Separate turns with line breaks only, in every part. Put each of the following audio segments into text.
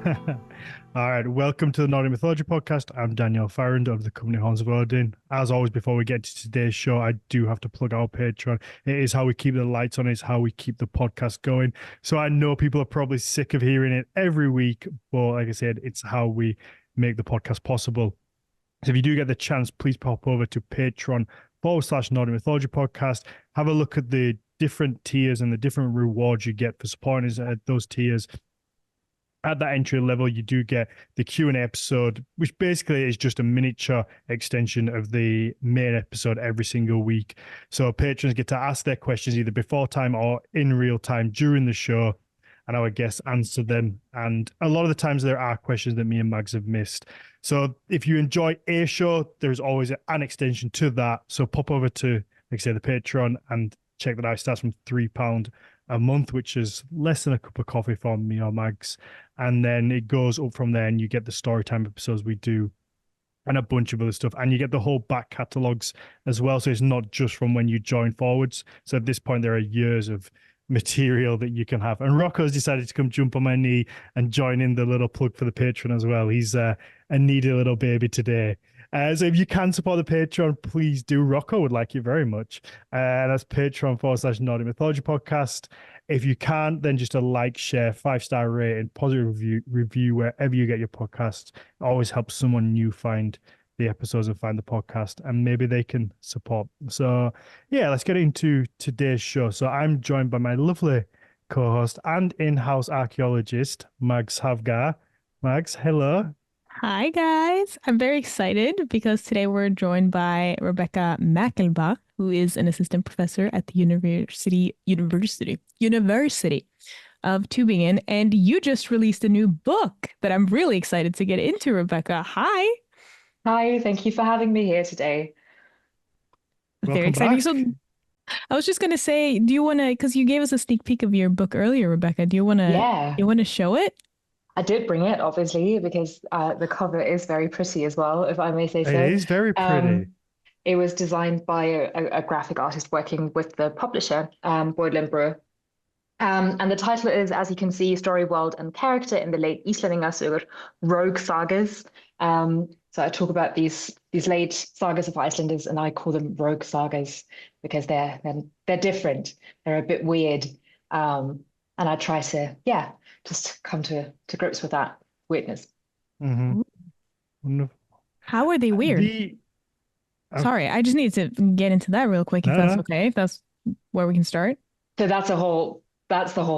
All right, welcome to the Nordic Mythology podcast. I'm Daniel Farrand of the Company Horns of Odin. As always, before we get to today's show, I do have to plug our Patreon. It is how we keep the lights on, it's how we keep the podcast going. So I know people are probably sick of hearing it every week, but like I said, it's how we make the podcast possible. So if you do get the chance, please pop over to Patreon/Nordic Mythology podcast. Have a look at the different tiers and the different rewards you get for supporting us at those tiers. At that entry level, you do get the Q&A episode, which basically is just a miniature extension of the main episode every single week. So patrons get to ask their questions either before time or in real time during the show, and our guests answer them. And a lot of the times there are questions that me and Mags have missed. So if you enjoy a show, there's always an extension to that. So pop over to, like I say, the Patreon and check that out. It starts from £3 a month, which is less than a cup of coffee for me or Mags. And then it goes up from there and you get the story time episodes we do and a bunch of other stuff. And you get the whole back catalogs as well. So it's not just from when you join forwards. So at this point, there are years of material that you can have. And Rocco's decided to come jump on my knee and join in the little plug for the Patreon as well. He's a needy little baby today. So if you can support the Patreon, please do. Rocco would like you very much. That's Patreon/Nordic Mythology podcast. If you can't, then just a like, share, 5-star rating, positive review wherever you get your podcast. It always helps someone new find the episodes and find the podcast, and maybe they can support. So yeah, let's get into today's show. So I'm joined by my lovely co-host and in-house archaeologist, Mags Havgar. Mags, hello.
Hi guys, I'm very excited because today we're joined by Rebecca Merkelbach, who is an assistant professor at the University of Tübingen, and you just released a new book that I'm really excited to get into, Rebecca. Hi.
Hi, thank you for having me here today.
Very
Welcome
exciting.
back.
So I was just gonna say, do you want to, because you gave us a sneak peek of your book earlier, Rebecca, do you want to
Yeah,
show it?
I did bring it, obviously, because the cover is very pretty as well, if I may say
It
so.
is very pretty.
Um, it was designed by a graphic artist working with the publisher, Boyd and the title is, as you can see, Story, World, and Character in the Late Icelanders, Rogue Sagas. So I talk about these late sagas of Icelanders, and I call them rogue sagas because they're different. They're a bit weird, and I try to just come to grips with that weirdness.
Mm-hmm. Wonderful.
How are they weird? Sorry, I just need to get into that real quick if that's okay. If that's where we can start.
So that's the whole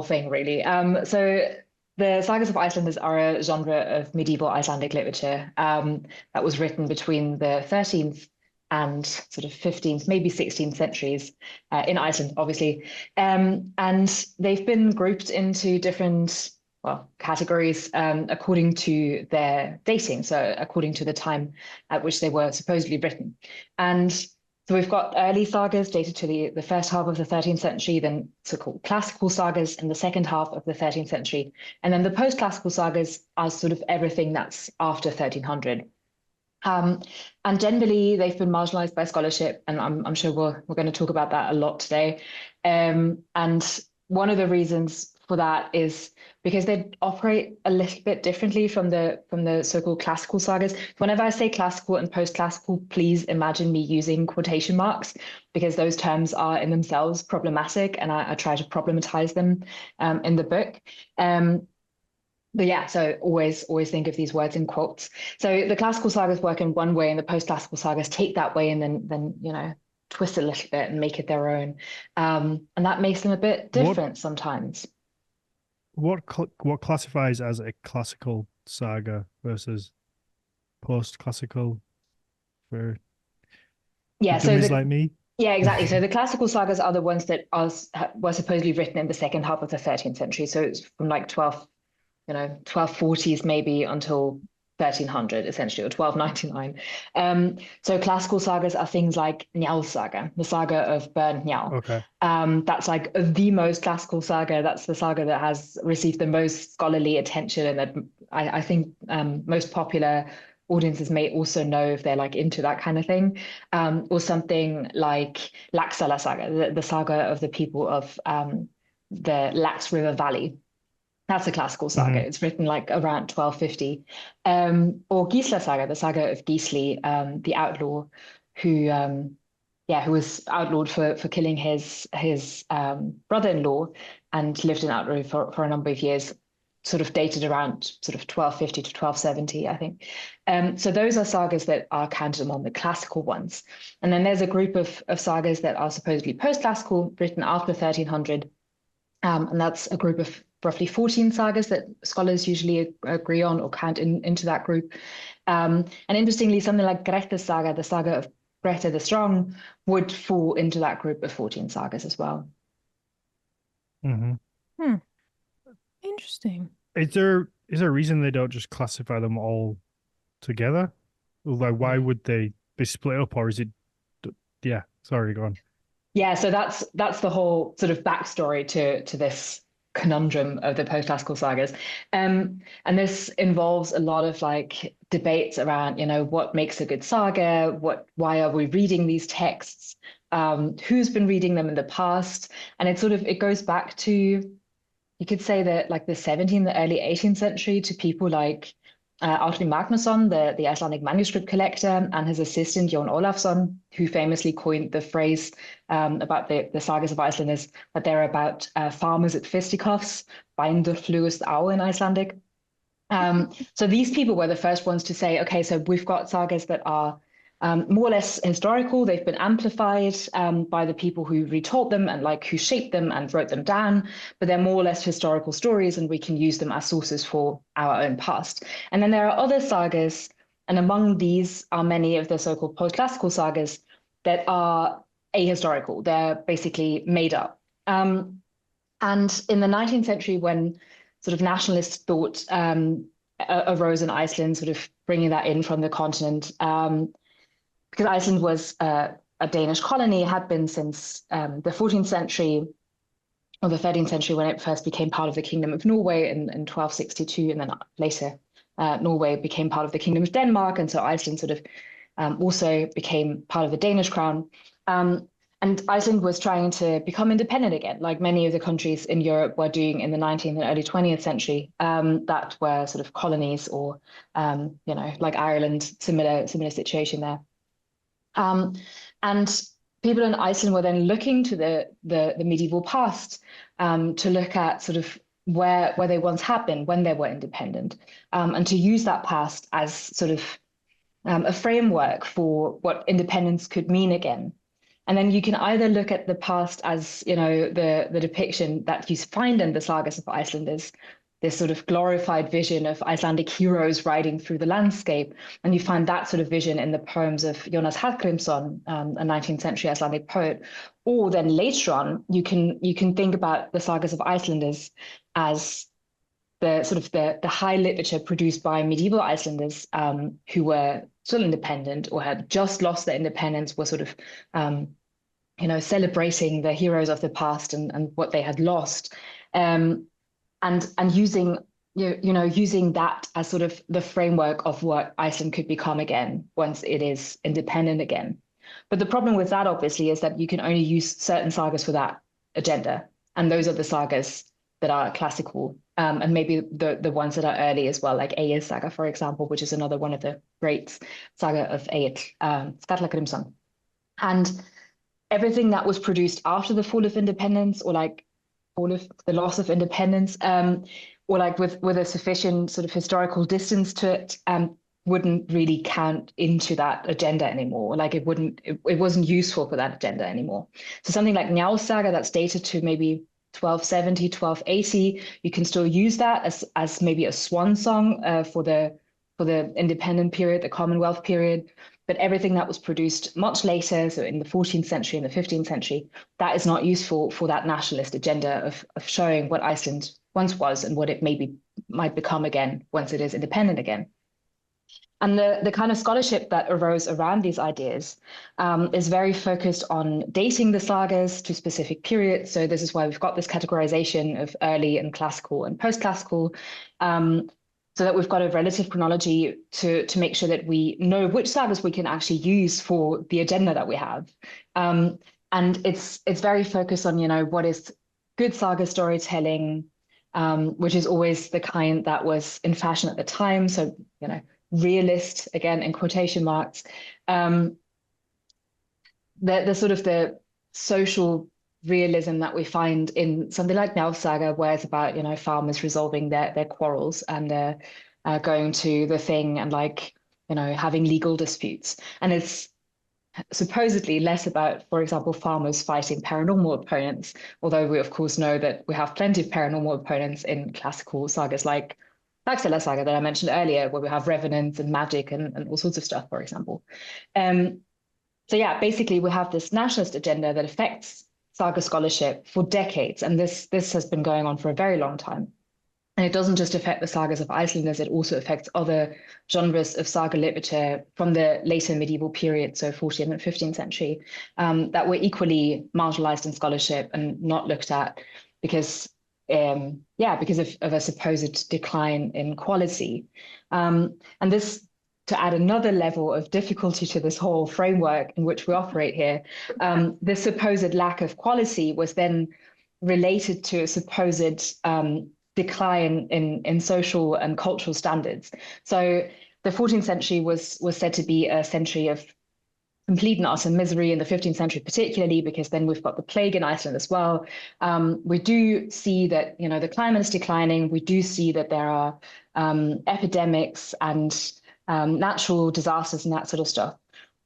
thing, really. So the Sagas of Icelanders are a genre of medieval Icelandic literature that was written between the 13th and sort of 15th, maybe 16th centuries in Iceland, obviously. And they've been grouped into different, categories according to their dating, so according to the time at which they were supposedly written. And so we've got early sagas dated to the first half of the 13th century, then so-called classical sagas in the second half of the 13th century. And then the post-classical sagas are sort of everything that's after 1300. And generally, they've been marginalized by scholarship, and I'm sure we're going to talk about that a lot today. And one of the reasons for that is because they operate a little bit differently from the so-called classical sagas. Whenever I say classical and post-classical, please imagine me using quotation marks because those terms are in themselves problematic, and I try to problematize them in the book. But yeah, so always think of these words in quotes. So the classical sagas work in one way, and the post-classical sagas take that way and then twist it a little bit and make it their own. And that makes them a bit different sometimes.
What classifies as a classical saga versus post-classical for dummies like me?
Yeah, exactly. So the classical sagas are the ones that were supposedly written in the second half of the 13th century. So it's from like 1240s maybe until 1300 essentially, or 1299. So classical sagas are things like Njal saga, the saga of burnt Njal.
Okay.
That's like the most classical saga. That's the saga that has received the most scholarly attention, and that I think most popular audiences may also know if they're like into that kind of thing. Or something like Laxala saga, the saga of the people of the Lax River Valley. That's a classical saga. It's written like around 1250. Or Gisla saga, the saga of Gisli, the outlaw who who was outlawed for killing his brother-in-law and lived in outlawry for a number of years, sort of dated around sort of 1250 to 1270, I think. So those are sagas that are counted among the classical ones. And then there's a group of sagas that are supposedly post-classical, written after 1300. And that's a group of roughly 14 sagas that scholars usually agree on or count into that group. And interestingly, something like Grethe's saga, the saga of Grethe the Strong, would fall into that group of 14 sagas as well.
Interesting.
Is there a reason they don't just classify them all together? Like, why would they be split up, or is it? Yeah, sorry, go on.
Yeah, so that's the whole sort of backstory to this conundrum of the post-classical sagas. And this involves a lot of like debates around, what makes a good saga, why are we reading these texts, who's been reading them in the past, and it goes back to, you could say that like the 17th, the early 18th century, to people like Árni Magnússon, the Icelandic manuscript collector, and his assistant Jón Ólafsson, who famously coined the phrase about the sagas of Icelanders, that they're about farmers at fisticuffs, bændur flugust á in Icelandic. So these people were the first ones to say, okay, so we've got sagas that are more or less historical. They've been amplified by the people who retold them and like who shaped them and wrote them down, but they're more or less historical stories, and we can use them as sources for our own past. And then there are other sagas, and among these are many of the so-called post-classical sagas that are ahistorical. They're basically made up. And in the 19th century, when sort of nationalist thought arose in Iceland, sort of bringing that in from the continent, because Iceland was a Danish colony, had been since the 14th century or the 13th century, when it first became part of the Kingdom of Norway in 1262, and then later Norway became part of the Kingdom of Denmark, and so Iceland sort of also became part of the Danish crown. And Iceland was trying to become independent again, like many of the countries in Europe were doing in the 19th and early 20th century, that were sort of colonies, or like Ireland, similar situation there. And people in Iceland were then looking to the medieval past to look at sort of where they once had been when they were independent, and to use that past as sort of a framework for what independence could mean again. And then you can either look at the past as, the depiction that you find in the sagas of Icelanders, this sort of glorified vision of Icelandic heroes riding through the landscape. And you find that sort of vision in the poems of Jónas Hallgrímsson, a 19th century Icelandic poet. Or then later on, you can think about the sagas of Icelanders as the sort of the high literature produced by medieval Icelanders, who were still independent or had just lost their independence, were sort of celebrating the heroes of the past and what they had lost. And using using that as sort of the framework of what Iceland could become again once it is independent again. But the problem with that, obviously, is that you can only use certain sagas for that agenda, and those are the sagas that are classical, and maybe the ones that are early as well, like Egil's saga, for example, which is another one of the great saga of Egil, Skallagrímsson. And everything that was produced after the fall of independence, or like all of the loss of independence, or like with a sufficient sort of historical distance to it, wouldn't really count into that agenda anymore. Like it wasn't useful for that agenda anymore. So something like Njál's saga, that's dated to maybe 1270, 1280, you can still use that as maybe a swan song for the independent period, the Commonwealth period. But everything that was produced much later, so in the 14th century and the 15th century, that is not useful for that nationalist agenda of showing what Iceland once was and what it might become again once it is independent again. And the kind of scholarship that arose around these ideas is very focused on dating the sagas to specific periods. So this is why we've got this categorization of early and classical and post-classical, so that we've got a relative chronology to make sure that we know which sagas we can actually use for the agenda that we have. And it's very focused on, what is good saga storytelling, which is always the kind that was in fashion at the time. So, realist, again, in quotation marks. The sort of the social realism that we find in something like Saga, where it's about, farmers resolving their quarrels and going to the thing and having legal disputes. And it's supposedly less about, for example, farmers fighting paranormal opponents, although we of course know that we have plenty of paranormal opponents in classical sagas like Laxdæla Saga that I mentioned earlier, where we have revenants and magic and all sorts of stuff, for example. So yeah, basically we have this nationalist agenda that affects saga scholarship for decades, and this has been going on for a very long time. And it doesn't just affect the sagas of Icelanders, it also affects other genres of saga literature from the later medieval period, so 14th and 15th century, that were equally marginalized in scholarship and not looked at because of a supposed decline in quality. And this, to add another level of difficulty to this whole framework in which we operate here, this supposed lack of quality was then related to a supposed decline in social and cultural standards. So the 14th century was said to be a century of complete and utter misery, in the 15th century particularly, because then we've got the plague in Iceland as well. We do see that, the climate is declining. We do see that there are epidemics and natural disasters and that sort of stuff.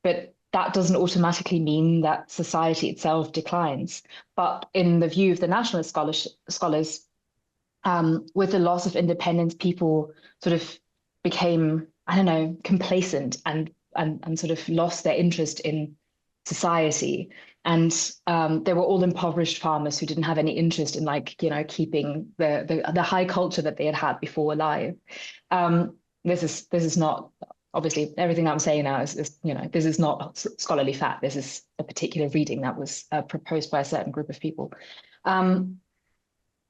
But that doesn't automatically mean that society itself declines. But in the view of the nationalist scholars, with the loss of independence, people sort of became, complacent and sort of lost their interest in society. And they were all impoverished farmers who didn't have any interest in keeping the high culture that they had before alive. This is not, obviously everything I'm saying now is this is not scholarly fact. This is a particular reading that was proposed by a certain group of people.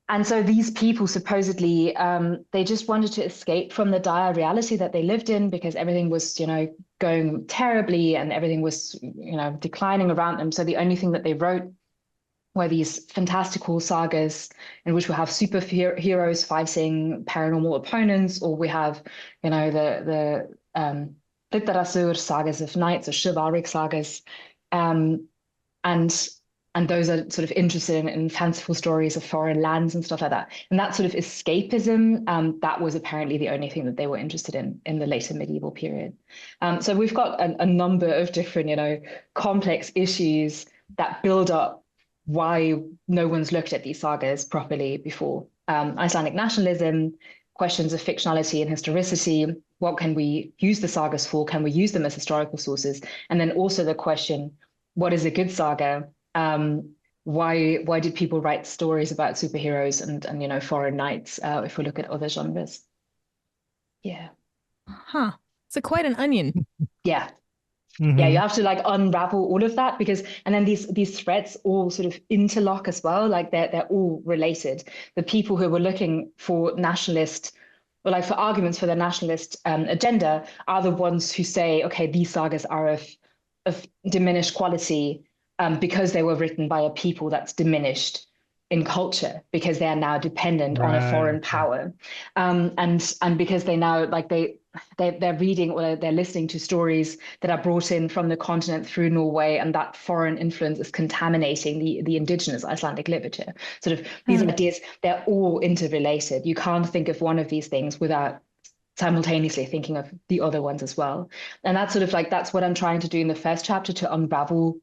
And so these people supposedly, they just wanted to escape from the dire reality that they lived in, because everything was, going terribly and everything was, declining around them. So the only thing that they wrote were these fantastical sagas in which we have superheroes fighting paranormal opponents, or we have, the Litteratur sagas of knights, or chivalric sagas. And those are sort of interested in fanciful stories of foreign lands and stuff like that. And that sort of escapism, that was apparently the only thing that they were interested in the later medieval period. So we've got a number of different, complex issues that build up why no one's looked at these sagas properly before. Icelandic nationalism, questions of fictionality and historicity. What can we use the sagas for? Can we use them as historical sources? And then also the question, what is a good saga? Why did people write stories about superheroes and foreign knights, if we look at other genres? Yeah.
Huh. So quite an onion.
Yeah.
Mm-hmm.
Yeah, you have to unravel all of that, and then these threads all sort of interlock as well. They're all related. The people who were looking for nationalist, or for arguments for the nationalist agenda, are the ones who say, okay, these sagas are of diminished quality, because they were written by a people that's diminished in culture, because they are now dependent on a foreign power, and because they now they're reading or they're listening to stories that are brought in from the continent through Norway, and that foreign influence is contaminating the indigenous Icelandic literature. Sort of these ideas, they're all interrelated. You can't think of one of these things without simultaneously thinking of the other ones as well. And that's sort of that's what I'm trying to do in the first chapter, to unravel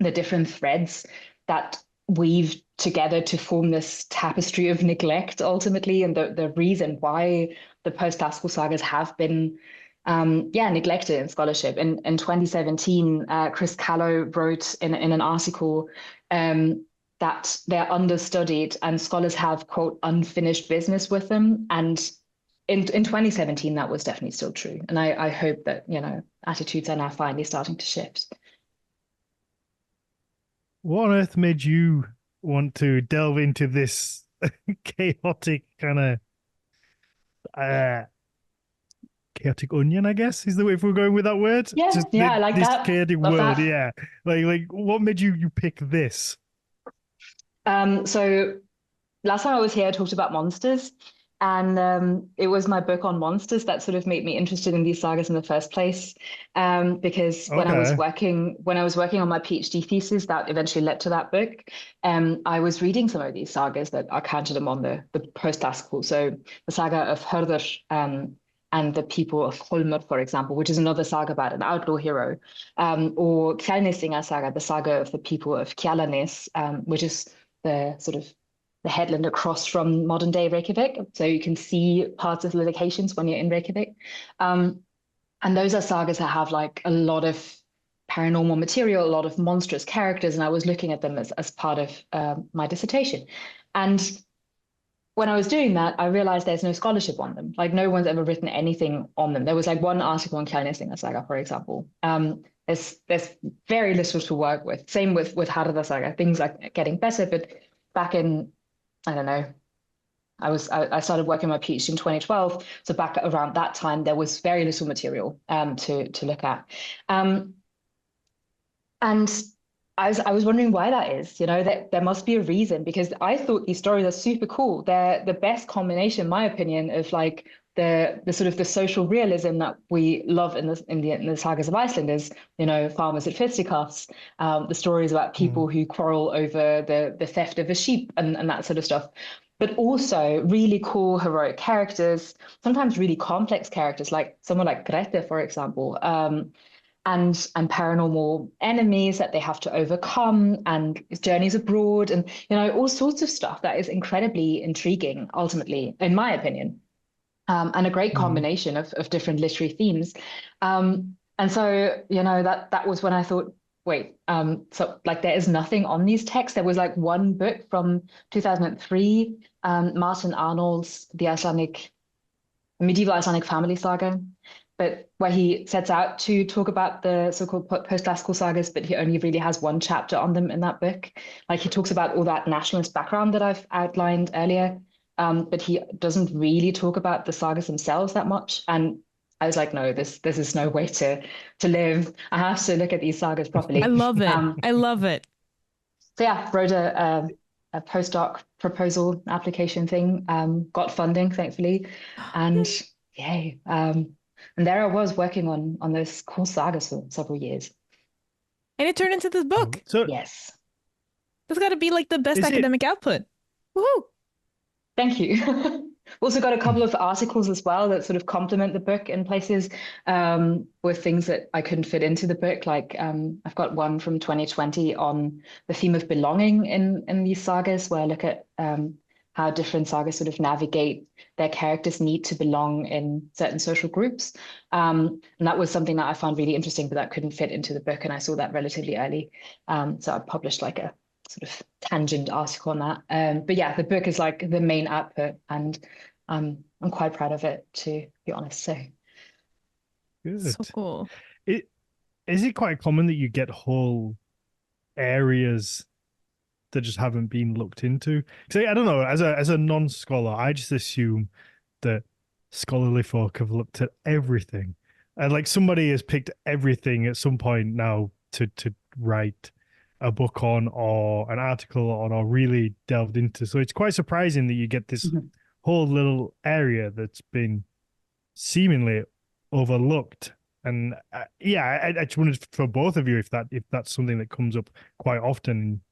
the different threads that weave together to form this tapestry of neglect ultimately, and the reason why the post-classical sagas have been neglected in scholarship. In 2017, Chris Callow wrote in an article that they're understudied and scholars have, quote, unfinished business with them. And in 2017, that was definitely still true. And I hope that, attitudes are now finally starting to shift.
What on earth made you want to delve into this chaotic kind of chaotic onion, I guess, is the way, if we're going with that word?
Yeah, I like
this
that.
chaotic
Love
world,
that.
yeah. Like what made you pick this?
So last time I was here, I talked about monsters. And it was my book on monsters that sort of made me interested in these sagas in the first place. Because
Okay.
when I was working on my PhD thesis that eventually led to that book, I was reading some of these sagas that are counted among the post-classical. So the saga of Hörður, and the people of Holmur, for example, which is another saga about an outlaw hero, or Kjalnesinga saga, the saga of the people of Kjalarnes, which is the sort of the headland across from modern day Reykjavik. So you can see parts of the locations when you're in Reykjavik. And those are sagas that have like a lot of paranormal material, a lot of monstrous characters. And I was looking at them as part of my dissertation. And when I was doing that, I realized there's no scholarship on them. Like no one's ever written anything on them. There was like one article on Kjalnesinga saga, for example. There's very little to work with. Same with Harða saga. Things are getting better, but back in, I don't know, I started working my PhD in 2012. So back around that time, there was very little material to look at. And I was wondering why that is, that there must be a reason, because I thought these stories are super cool. They're the best combination, in my opinion, of like the sort of the social realism that we love in the sagas of Icelanders, farmers at fisticuffs, the stories about people who quarrel over the theft of a sheep and that sort of stuff. But also really cool heroic characters, sometimes really complex characters, like someone like Grethe, for example. And paranormal enemies that they have to overcome, and journeys abroad, and all sorts of stuff that is incredibly intriguing, ultimately, in my opinion, and a great combination of different literary themes. And so that was when I thought, wait, so like there is nothing on these texts. There was like one book from 2003, Martin Arnold's The Medieval Icelandic Family Saga, but where he sets out to talk about the so-called post-classical sagas, but he only really has one chapter on them in that book. Like he talks about all that nationalist background that I've outlined earlier, but he doesn't really talk about the sagas themselves that much. And I was like, no, this is no way to live. I have to look at these sagas properly.
I love it. I love it.
So yeah, wrote a postdoc proposal application thing, got funding, thankfully, and yay. And there I was working on those cool sagas for several years.
And it turned into this book.
So
Yes.
That's got to be like the best academic output. Woohoo!
Thank you. Also got a couple of articles as well that sort of complement the book in places, with things that I couldn't fit into the book. Like I've got one from 2020 on the theme of belonging in these sagas, where I look at how different sagas sort of navigate their characters' need to belong in certain social groups. And that was something that I found really interesting, but that couldn't fit into the book. And I saw that relatively early. So I published like a sort of tangent article on that. But yeah, the book is like the main output, and I'm quite proud of it, to be honest. So
good.
So cool.
Is it quite common that you get whole areas that just haven't been looked into? Because I don't know, as a non-scholar, I just assume that scholarly folk have looked at everything, and like somebody has picked everything at some point now to write a book on, or an article on, or really delved into. So it's quite surprising that you get this whole little area that's been seemingly overlooked. And I just wondered for both of you if that's something that comes up quite often.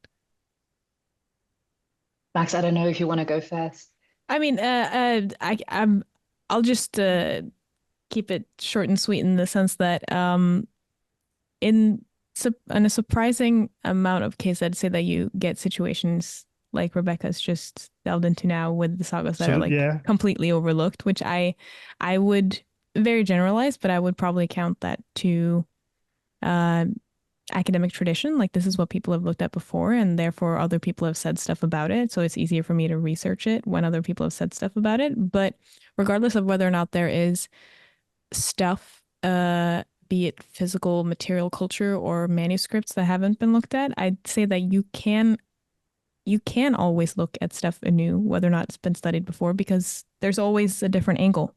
Max, I don't know if you want to go first.
I mean, I'll just keep it short and sweet in the sense that in a surprising amount of cases, I'd say that you get situations like Rebecca's just delved into now with the sagas that are like completely overlooked, which I would very generalize, but I would probably count that to academic tradition. Like this is what people have looked at before, and therefore other people have said stuff about it. So it's easier for me to research it when other people have said stuff about it. But regardless of whether or not there is stuff, be it physical material culture or manuscripts that haven't been looked at, I'd say that you can always look at stuff anew, whether or not it's been studied before, because there's always a different angle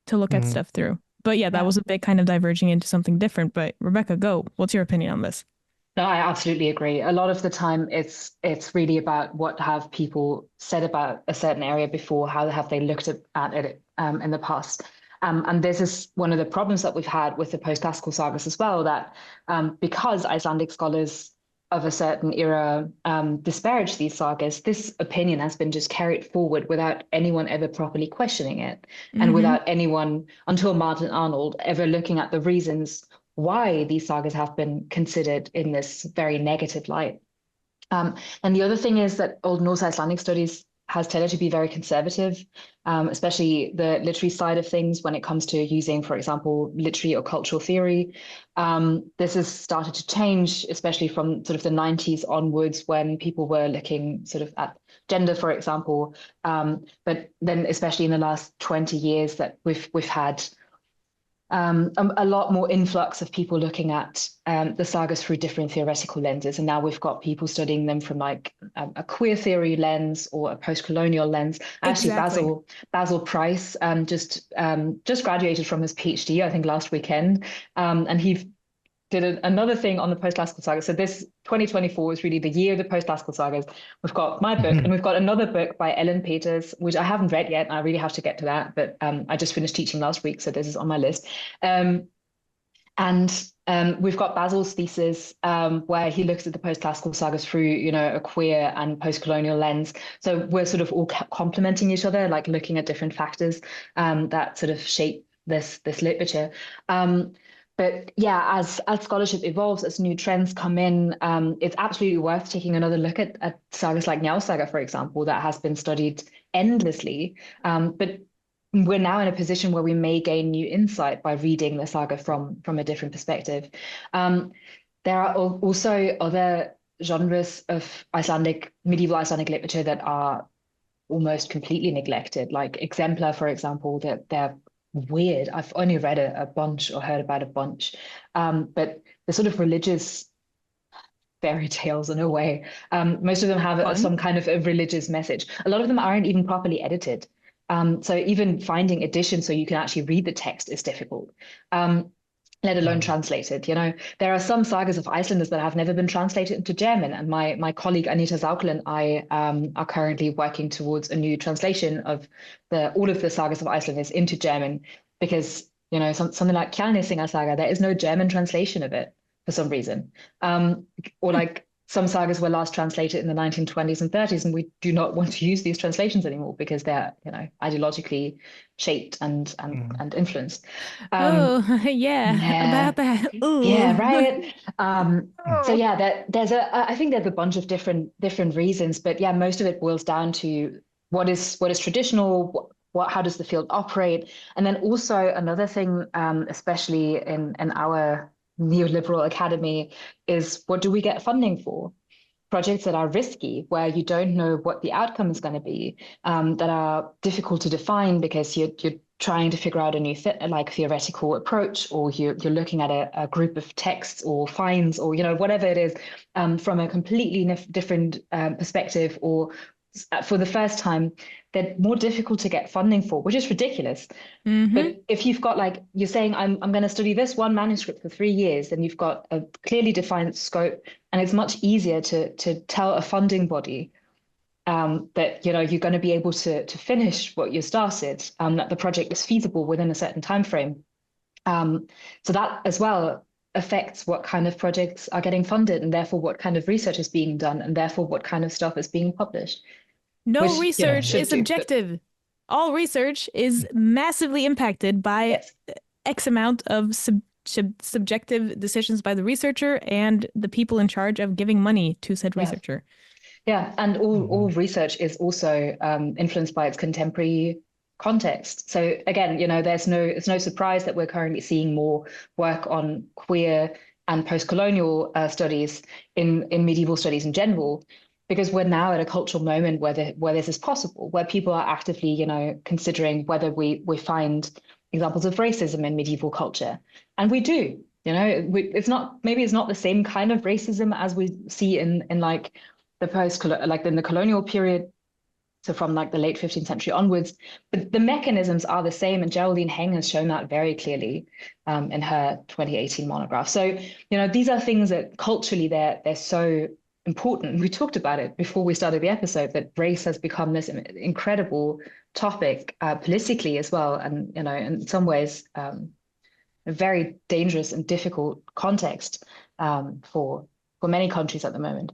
to look at stuff through. But yeah, that was a bit kind of diverging into something different. But Rebecca, go. What's your opinion on this?
No, I absolutely agree. A lot of the time, it's really about what have people said about a certain area before, how have they looked at it in the past. And this is one of the problems that we've had with the post-classical sagas as well, that because Icelandic scholars of a certain era disparage these sagas, this opinion has been just carried forward without anyone ever properly questioning it, and
Mm-hmm.
without anyone, until Martin Arnold, ever looking at the reasons why these sagas have been considered in this very negative light. And the other thing is that Old Norse Icelandic studies has tended to be very conservative, especially the literary side of things when it comes to using, for example, literary or cultural theory. This has started to change, especially from sort of the 90s onwards, when people were looking sort of at gender, for example. But then, especially in the last 20 years, that we've had a lot more influx of people looking at the sagas through different theoretical lenses. And now we've got people studying them from like a queer theory lens or a post-colonial lens. Actually,
Exactly.
Basil Price just graduated from his PhD, I think last weekend. And he did another thing on the post-classical saga. So this 2024 is really the year of the post-classical sagas. We've got my book, and we've got another book by Ellen Peters, which I haven't read yet. And I really have to get to that, but I just finished teaching last week, so this is on my list. And we've got Basil's thesis, where he looks at the post-classical sagas through, a queer and post-colonial lens. So we're sort of all complementing each other, like looking at different factors that sort of shape this literature. But yeah, as scholarship evolves, as new trends come in, it's absolutely worth taking another look at sagas like Njál Saga, for example, that has been studied endlessly. But we're now in a position where we may gain new insight by reading the saga from a different perspective. There are also other genres of medieval Icelandic literature that are almost completely neglected, like Exemplar, for example, that they're weird. I've only read a bunch or heard about a bunch, but the sort of religious fairy tales in a way. Most of them have
Fun.
some kind of a religious message. A lot of them aren't even properly edited. So even finding editions so you can actually read the text is difficult. Let alone translated. There are some sagas of Icelanders that have never been translated into German, and my colleague Anita Zaukel and I are currently working towards a new translation of all of the sagas of Icelanders into German, because something like Kjalnesinga saga, there is no German translation of it for some reason, or like some sagas were last translated in the 1920s and 30s, and we do not want to use these translations anymore because they're ideologically shaped and influenced.
Oh, yeah,
Yeah,
about that.
yeah,
Ooh.
right. So yeah, I think there's a bunch of different reasons, but yeah, most of it boils down to what is traditional, how does the field operate, and then also another thing, especially in our neoliberal academy, is what do we get funding for? Projects that are risky, where you don't know what the outcome is going to be, that are difficult to define because you're trying to figure out a new theoretical approach, or you're looking at a group of texts or finds, or whatever it is, from a completely different perspective, or for the first time, they're more difficult to get funding for, which is ridiculous.
Mm-hmm.
But if you've got, like, you're saying, I'm going to study this one manuscript for 3 years, then you've got a clearly defined scope, and it's much easier to tell a funding body that you're going to be able to finish what you started, that the project is feasible within a certain time frame. So that as well affects what kind of projects are getting funded, and therefore what kind of research is being done, and therefore what kind of stuff is being published,
No
which
research
should
is
do. But
objective. All research is massively impacted by
yes,
X amount of subjective decisions by the researcher and the people in charge of giving money to said
yeah.
researcher.
Yeah, and all research is also influenced by its contemporary context. So again, it's no surprise that we're currently seeing more work on queer and post-colonial studies in medieval studies in general, because we're now at a cultural moment where this is possible, where people are actively, considering whether we find examples of racism in medieval culture, and we do. It's not, maybe it's not the same kind of racism as we see in like the in the colonial period, so from like the late 15th century onwards. But the mechanisms are the same, and Geraldine Heng has shown that very clearly in her 2018 monograph. So, these are things that culturally they're so important. We talked about it before we started the episode, that race has become this incredible topic politically as well, and in some ways a very dangerous and difficult context for many countries at the moment.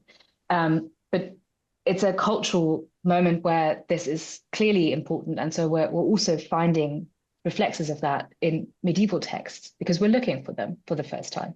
But it's a cultural moment where this is clearly important, and so we're also finding reflexes of that in medieval texts because we're looking for them for the first time.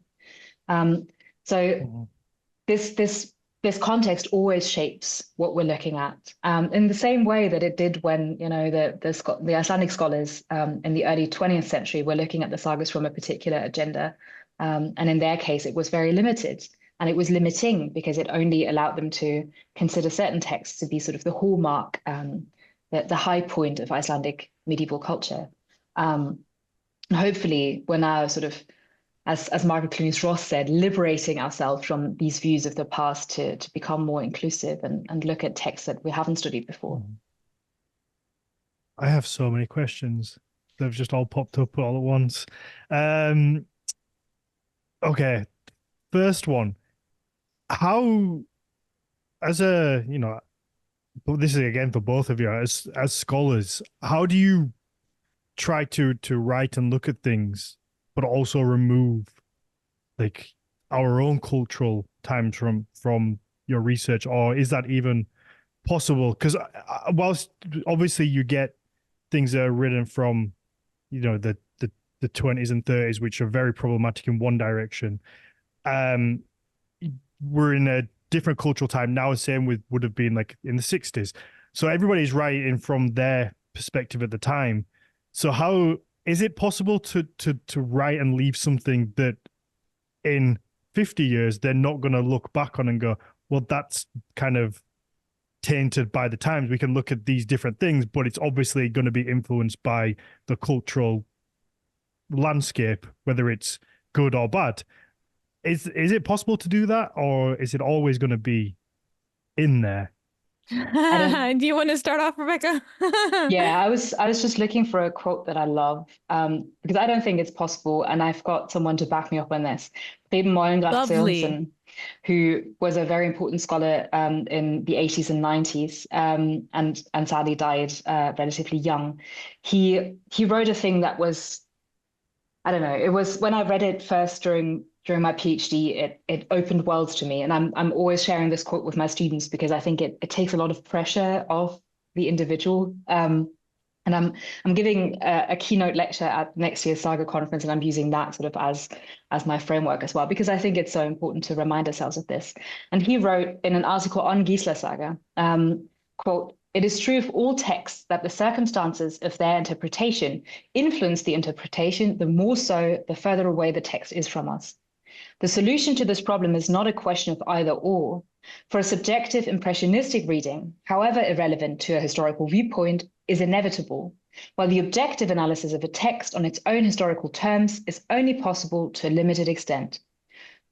This context always shapes what we're looking at, in the same way that it did when the Icelandic scholars in the early 20th century were looking at the sagas from a particular agenda, and in their case it was very limited. And it was limiting because it only allowed them to consider certain texts to be sort of the hallmark, the high point of Icelandic medieval culture. And hopefully we're now sort of, as Margrethe Ross said, liberating ourselves from these views of the past to become more inclusive and look at texts that we haven't studied before.
I have so many questions. They've just all popped up all at once. Okay, first one. How, as a, but this is again for both of you as scholars, how do you try to write and look at things, but also remove like our own cultural times from your research, or is that even possible? Because whilst obviously you get things that are written from, the 20s and 30s, which are very problematic in one direction, we're in a different cultural time now, same with would have been like in the 60s. So everybody's writing from their perspective at the time. So how is it possible to write and leave something that in 50 years they're not going to look back on and go, well, that's kind of tainted by the times. We can look at these different things, but it's obviously going to be influenced by the cultural landscape, whether it's good or bad. Is it possible to do that, or is it always going to be in there?
Do you want to start off, Rebecca?
Yeah, I was just looking for a quote that I love, because I don't think it's possible, and I've got someone to back me up on this. Preben Molengrath, who was a very important scholar in the 80s and 90s, and sadly died relatively young. He wrote a thing that was, I don't know, it was when I read it first during my PhD, it opened worlds to me. And I'm always sharing this quote with my students because I think it takes a lot of pressure off the individual. And I'm giving a keynote lecture at next year's Saga conference, and I'm using that sort of as my framework as well, because I think it's so important to remind ourselves of this. And he wrote in an article on Gisla Saga, quote, "It is true of all texts that the circumstances of their interpretation influence the interpretation, the more so the further away the text is from us. The solution to this problem is not a question of either or. For a subjective impressionistic reading, however irrelevant to a historical viewpoint, is inevitable, while the objective analysis of a text on its own historical terms is only possible to a limited extent.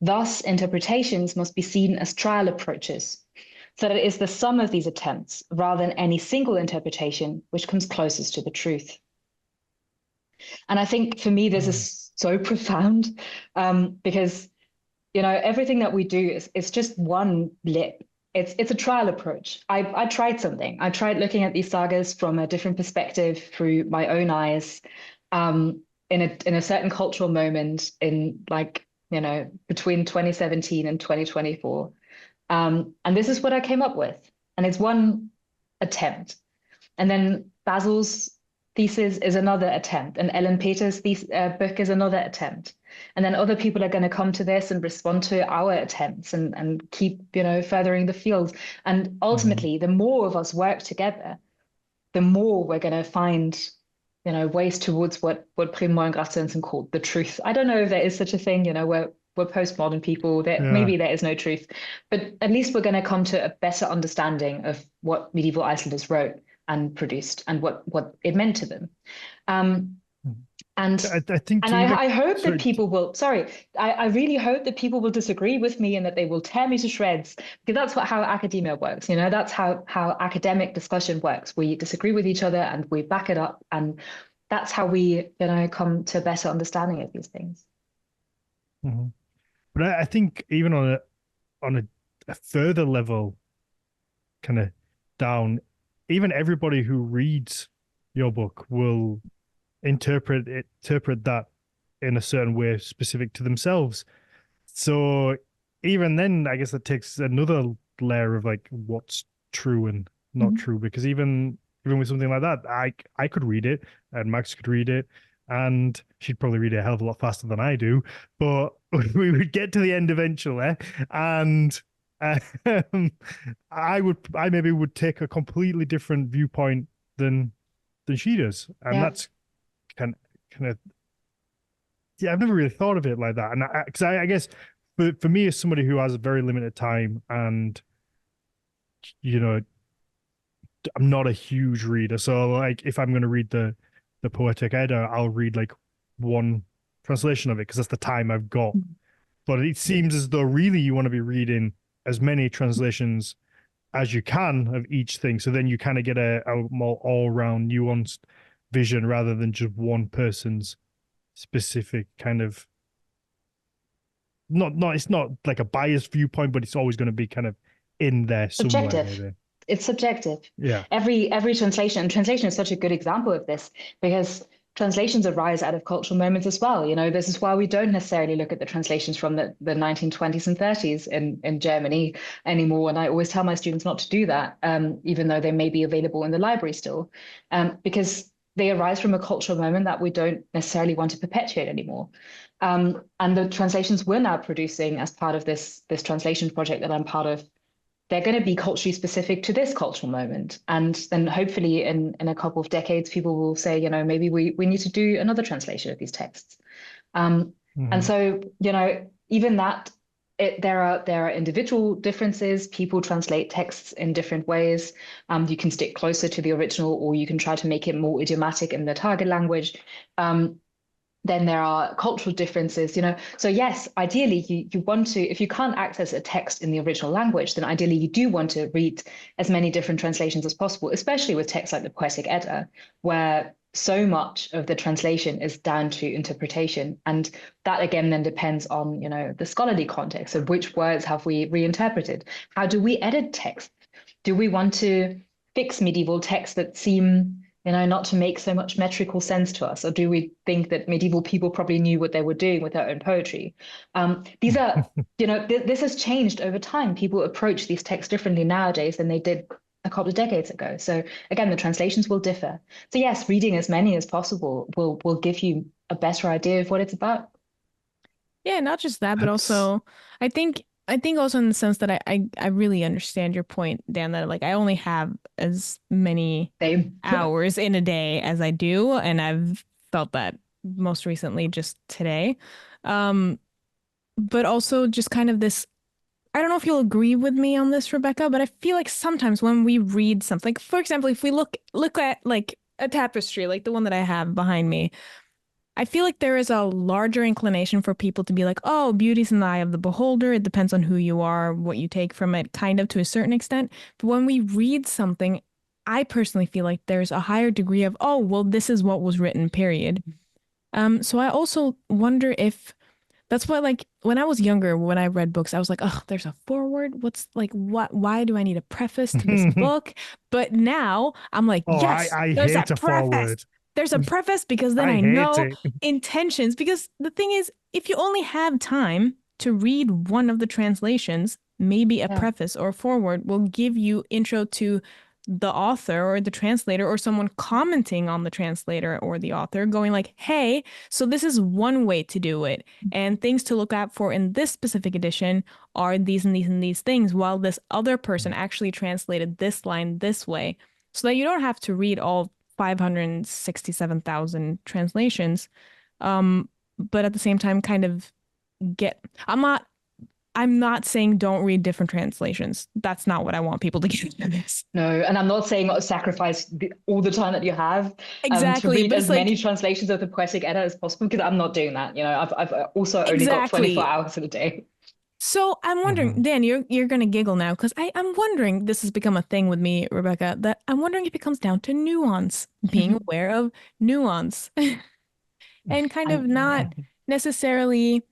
Thus, interpretations must be seen as trial approaches, so that it is the sum of these attempts, rather than any single interpretation, which comes closest to the truth." And I think for me, this is so profound, because everything that we do is just one blip. It's a trial approach. I tried something. I tried looking at these sagas from a different perspective through my own eyes, in a certain cultural moment in between 2017 and 2024. And this is what I came up with. And it's one attempt. And then Basil's thesis is another attempt, and Ellen Peters' book is another attempt. And then other people are going to come to this and respond to our attempts and keep, furthering the field. And ultimately, the more of us work together, the more we're going to find, ways towards what Preben Molengrath called the truth. I don't know if there is such a thing, we're postmodern people, maybe there is no truth, but at least we're going to come to a better understanding of what medieval Icelanders wrote and produced and what it meant to them. And
I think
and
to even
I hope that
sorry,
people will, sorry, I really hope that people will disagree with me and that they will tear me to shreds, because that's how academia works. That's how academic discussion works. We disagree with each other and we back it up. And that's how we, come to a better understanding of these things.
Mhm. But I think even on a further level, kind of down, even everybody who reads your book will interpret that in a certain way specific to themselves. So even then, I guess that takes another layer of like what's true and not
Mhm.
true. Because even with something like that, I could read it and Max could read it, and she'd probably read it a hell of a lot faster than I do. But we would get to the end eventually, and um, I maybe would take a completely different viewpoint than she does, and
Yeah.
that's kind of yeah. I've never really thought of it like that, and because I guess for me as somebody who has a very limited time and you know I'm not a huge reader, so like if I'm going to read the Poetic Edda, I'll read like one translation of it because that's the time I've got. But it seems as though really you want to be reading as many translations as you can of each thing, so then you kind of get a more all-round nuanced vision rather than just one person's specific kind of not it's not like a biased viewpoint, but it's always going to be kind of in there somewhere
Subjective.
maybe.
It's subjective.
Yeah.
Every translation, and translation is such a good example of this, because translations arise out of cultural moments as well. This is why we don't necessarily look at the translations from the 1920s and 30s in Germany anymore. And I always tell my students not to do that, even though they may be available in the library still, because they arise from a cultural moment that we don't necessarily want to perpetuate anymore. And the translations we're now producing as part of this translation project that I'm part of, they're going to be culturally specific to this cultural moment. And then hopefully in a couple of decades, people will say, maybe we need to do another translation of these texts. And
Mhm.
so, even that, there are individual differences. People translate texts in different ways. You can stick closer to the original, or you can try to make it more idiomatic in the target language. Then there are cultural differences, So yes, ideally you want to, if you can't access a text in the original language, then ideally you do want to read as many different translations as possible, especially with texts like the Poetic Edda, where so much of the translation is down to interpretation. And that again then depends on, the scholarly context of which words have we reinterpreted. How do we edit text? Do we want to fix medieval texts that seem, not to make so much metrical sense to us? Or do we think that medieval people probably knew what they were doing with their own poetry? These are, this has changed over time. People approach these texts differently nowadays than they did a couple of decades ago. So again, the translations will differ. So yes, reading as many as possible will give you a better idea of what it's about.
Yeah, not just that, but
That's
also I think also in the sense that I really understand your point, Dan, that like I only have as many
Same.
hours in a day as I do, and I've felt that most recently just today. Um, but also just kind of this, I don't know if you'll agree with me on this, Rebecca, but I feel like sometimes when we read something, for example, if we look at like a tapestry, like the one that I have behind me, I feel like there is a larger inclination for people to be like, oh, beauty's in the eye of the beholder. It depends on who you are, what you take from it, kind of to a certain extent. But when we read something, I personally feel like there's a higher degree of, oh, well, this is what was written, period. So I also wonder if that's why, like, when I was younger, when I read books, I was like, oh, there's a foreword. What's like, why do I need a preface to this book? But now I'm like,
oh,
yes,
I
there's a
hate a
preface.
forward.
There's a preface because then
I
I
hate
know
it.
intentions. Because the thing is, if you only have time to read one of the translations, maybe a
Yeah.
preface or a foreword will give you intro to the author or the translator or someone commenting on the translator or the author going like, hey, so this is one way to do it. And things to look out for in this specific edition are these and these and these things, while this other person actually translated this line this way. So that you don't have to read all 567,000 translations. But at the same time, kind of get, I'm not I'm not saying don't read different translations. That's not what I want people to get from this.
No, and I'm not saying sacrifice all the time that you have to
Exactly,
read
but
as
it's like
many translations of the Poetic Edda as possible, because I'm not doing that. I've also only got 24
exactly.
hours in a day.
So I'm wondering, Dan, you're gonna giggle now because I'm wondering, this has become a thing with me, Rebecca, that I'm wondering if it comes down to nuance, being aware of nuance, and kind of not necessarily.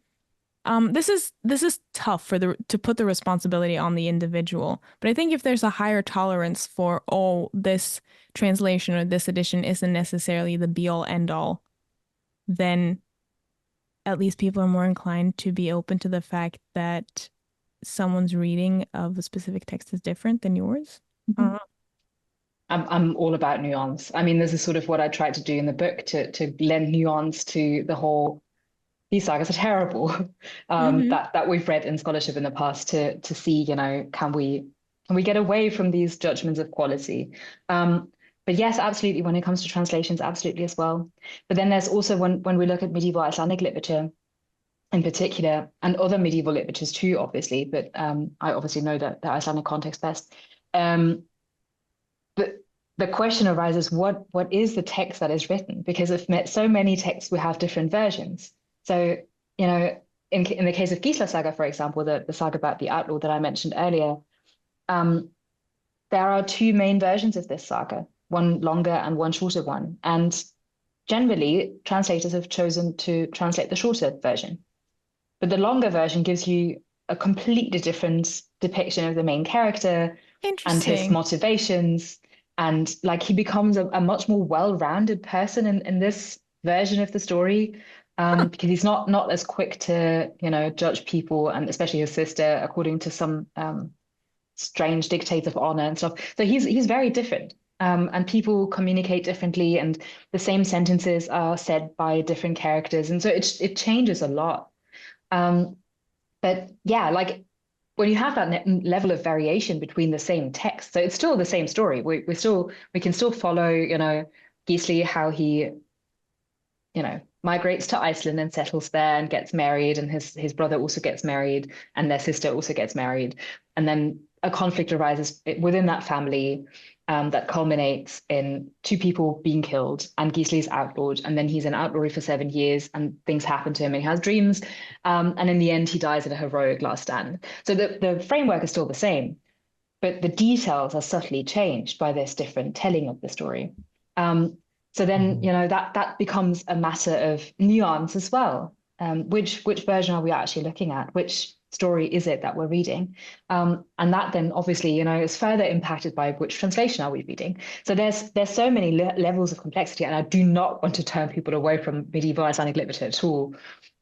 This is tough to put the responsibility on the individual, but I think if there's a higher tolerance for, oh, this translation or this edition isn't necessarily the be all end all, then at least people are more inclined to be open to the fact that someone's reading of a specific text is different than yours.
I'm all about nuance. I mean, this is sort of what I tried to do in the book, to lend nuance to the whole. These sagas are terrible that we've read in scholarship in the past, to see, can we get away from these judgments of quality? But yes, absolutely. When it comes to translations, absolutely as well. But then there's also, when we look at medieval Icelandic literature in particular, and other medieval literatures too, obviously, but I obviously know the Icelandic context best. But the question arises, what is the text that is written? Because of so many texts, we have different versions. So, in the case of Gisla Saga, for example, the saga about the outlaw that I mentioned earlier, there are two main versions of this saga, one longer and one shorter one. And generally, translators have chosen to translate the shorter version. But the longer version gives you a completely different depiction of the main character and his motivations. And like, he becomes a much more well-rounded person in this version of the story, because he's not as quick to, judge people, and especially his sister, according to some strange dictates of honor and stuff. So he's very different. And people communicate differently, and the same sentences are said by different characters. And so it changes a lot. But yeah, like, when you have that level of variation between the same text, so it's still the same story. We can still follow, Gisli, how he, migrates to Iceland and settles there and gets married, and his brother also gets married, and their sister also gets married. And then a conflict arises within that family, that culminates in two people being killed, and Gisli's outlawed, and then he's in outlawry for 7 years, and things happen to him, and he has dreams, and in the end he dies in a heroic last stand. So the framework is still the same, but the details are subtly changed by this different telling of the story. So then, that becomes a matter of nuance as well. Which version are we actually looking at? Which story is it that we're reading? And that then obviously, is further impacted by which translation are we reading. So there's so many levels of complexity, and I do not want to turn people away from medieval Icelandic literature at all.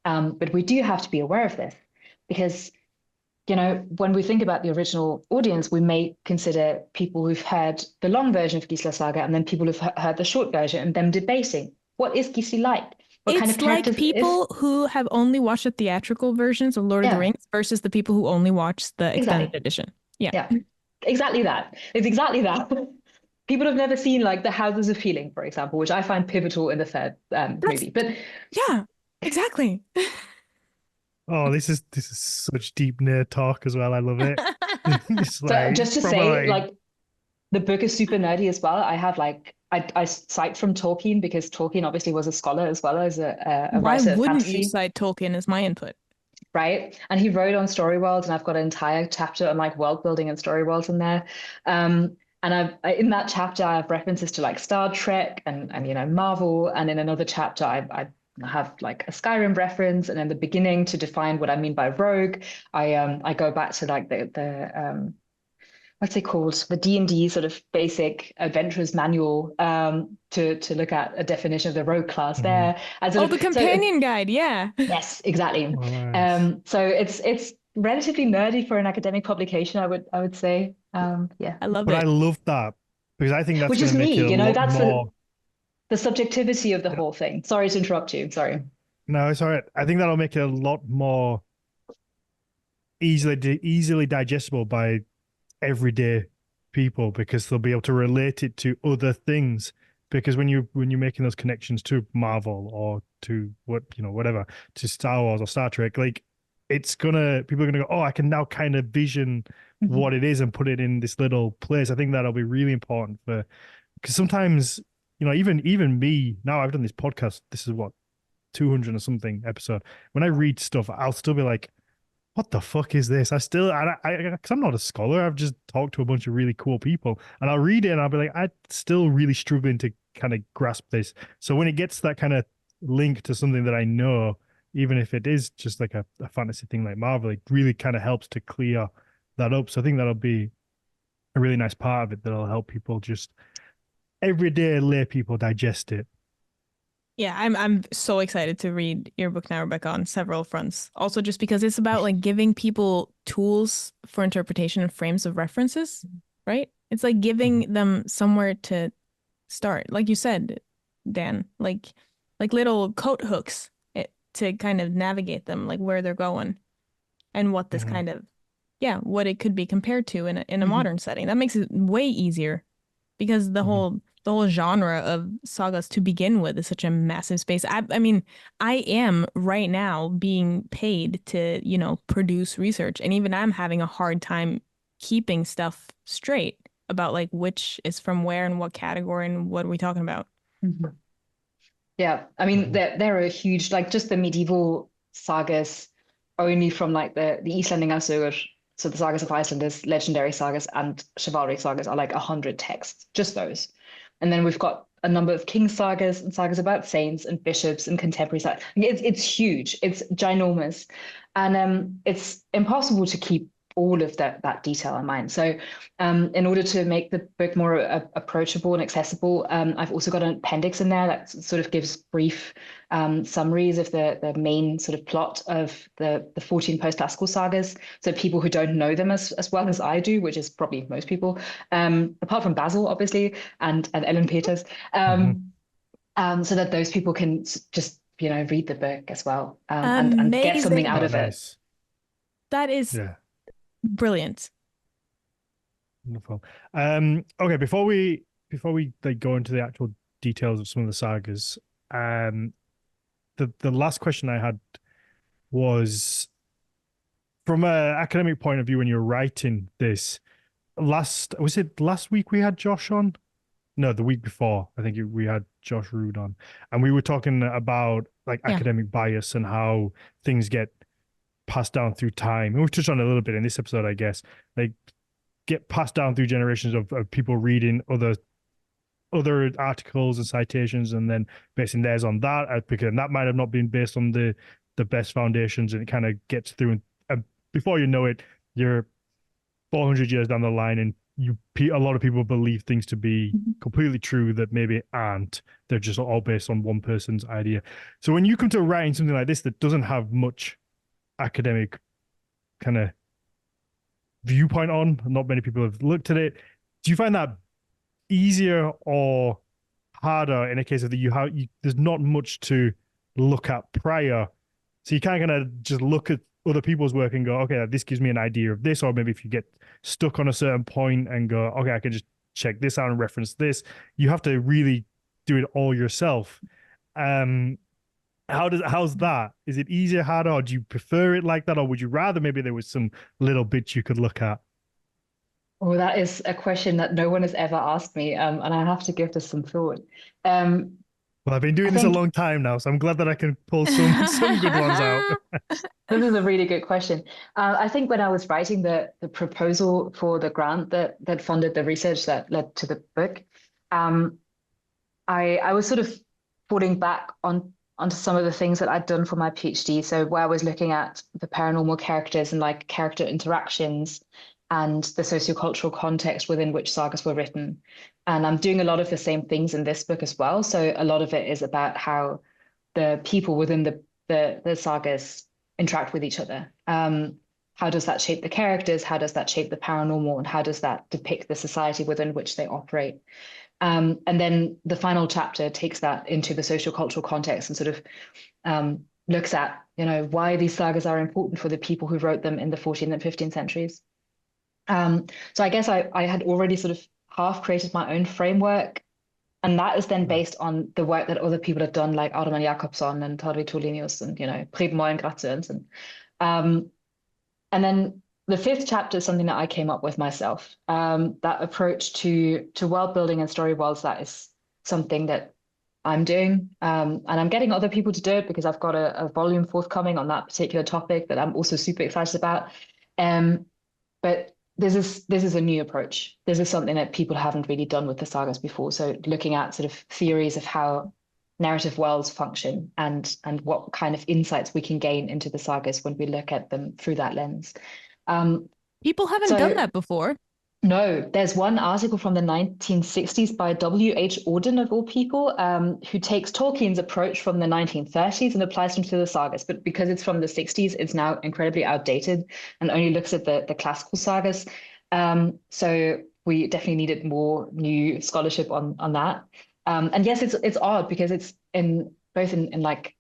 But we do have to be aware of this, because when we think about the original audience, we may consider people who've heard the long version of Gisla Saga, and then people who've heard the short version, and them debating, what is Gisli like? What kind of characters
like people who have only watched the theatrical versions of Lord of the Rings versus the people who only watched the extended edition. Yeah,
exactly that. It's exactly that. People have never seen, like, the Houses of Feeling, for example, which I find pivotal in the third movie. But
yeah, exactly.
Oh, this is such deep nerd talk as well. I love it.
So just to say, like, the book is super nerdy as well. I have, like, I cite from Tolkien, because Tolkien obviously was a scholar as well as a writer of fantasy. Why wouldn't
you cite Tolkien as my input?
Right. And he wrote on story worlds, and I've got an entire chapter on, like, world building and story worlds in there. And in that chapter, I have references to, like, Star Trek and Marvel. And in another chapter, I have, like, a Skyrim reference. And in the beginning, to define what I mean by rogue, I go back to, like, the what's it called? The D&D sort of basic adventurer's manual, to look at a definition of the rogue class there.
The companion guide, yeah.
Yes, exactly. Nice. So it's relatively nerdy for an academic publication, I would say. Yeah.
I love it.
But I love that, because I think that's
which is
make
neat,
it a lot
that's
more...
the subjectivity of the whole thing. Sorry to interrupt you. Sorry.
No, it's all right. I think that'll make it a lot more easily digestible by everyday people, because they'll be able to relate it to other things. Because when you're making those connections to Marvel or to whatever, to Star Wars or Star Trek, like, people are gonna go, oh, I can now kind of vision what it is and put it in this little place. I think that'll be really important because sometimes, even me, now I've done this podcast, this is what, 200 or something episode. When I read stuff, I'll still be like, what the fuck is this? Because I'm not a scholar. I've just talked to a bunch of really cool people, and I'll read it and I'll be like, I'm still really struggling to kind of grasp this. So when it gets that kind of link to something that I know, even if it is just like a fantasy thing like Marvel, it really kind of helps to clear that up. So I think that'll be a really nice part of it that'll help people, just everyday lay people, digest it.
Yeah, I'm so excited to read your book now, Rebecca, on several fronts. Also, just because it's about like giving people tools for interpretation and frames of references, right? It's like giving them somewhere to start, like you said, Dan, like little coat hooks to kind of navigate them, like where they're going and what this kind of, what it could be compared to in a modern setting. That makes it way easier because the whole genre of sagas to begin with is such a massive space. I mean, I am right now being paid to, produce research, and even I'm having a hard time keeping stuff straight about like which is from where and what category and what are we talking about.
Yeah, I mean, there are huge, like just the medieval sagas, only from like the Icelandingasögur, so the sagas of Icelanders, legendary sagas, and chivalry sagas are like 100 texts, just those. And then we've got a number of king sagas and sagas about saints and bishops and contemporary sagas. It's huge, it's ginormous, and it's impossible to keep all of that detail in mind. So in order to make the book more approachable and accessible, I've also got an appendix in there that sort of gives brief summaries of the main sort of plot of the 14 post-classical sagas. So people who don't know them as well as I do, which is probably most people, apart from Basil, obviously, and Ellen Peters, so that those people can just, read the book as well, and get something out of it.
That is brilliant.
Wonderful. Okay, before we like go into the actual details of some of the sagas, the last question I had was from an academic point of view. When you're writing this, was it last week we had Josh on? No, the week before, I think we had Josh Rood on, and we were talking about like academic bias and how things get passed down through time. And we've touched on it a little bit in this episode, I guess. Like get passed down through generations of people reading other articles and citations and then basing theirs on that, because that might have not been based on the best foundations, and it kind of gets through, and before you know it, you're 400 years down the line, and a lot of people believe things to be completely true that maybe aren't. They're just all based on one person's idea. So when you come to writing something like this that doesn't have much academic kind of viewpoint on, not many people have looked at it, do you find that easier or harder in a case of that there's not much to look at prior, so you can't kind of just look at other people's work and go, okay, this gives me an idea of this? Or maybe if you get stuck on a certain point and go, okay, I can just check this out and reference this, you have to really do it all yourself. How's that? Is it easier, harder, or do you prefer it like that, or would you rather maybe there was some little bits you could look at?
Oh, that is a question that no one has ever asked me, and I have to give this some thought.
Well, I've been doing this a long time now, so I'm glad that I can pull some good ones out.
This is a really good question. I think when I was writing the proposal for the grant that funded the research that led to the book, I was sort of falling back onto some of the things that I'd done for my PhD. So where I was looking at the paranormal characters and like character interactions and the sociocultural context within which sagas were written. And I'm doing a lot of the same things in this book as well. So a lot of it is about how the people within the sagas interact with each other. How does that shape the characters? How does that shape the paranormal? And how does that depict the society within which they operate? And then the final chapter takes that into the social cultural context and sort of looks at, why these sagas are important for the people who wrote them in the 14th and 15th centuries. So I guess I had already sort of half created my own framework, and that is then based on the work that other people have done, like Ármann Jakobsson and Tarvi Tullinius and, Preben Moyengratzens And then the fifth chapter is something that I came up with myself. That approach to world building and story worlds, that is something that I'm doing. And I'm getting other people to do it because I've got a volume forthcoming on that particular topic that I'm also super excited about. But this is a new approach. This is something that people haven't really done with the sagas before. So looking at sort of theories of how narrative worlds function and what kind of insights we can gain into the sagas when we look at them through that lens.
People haven't done that before.
No, there's one article from the 1960s by W.H. Auden, of all people, who takes Tolkien's approach from the 1930s and applies them to the sagas. But because it's from the 60s, it's now incredibly outdated and only looks at the classical sagas. So we definitely needed more new scholarship on that. And yes, it's odd because it's both in like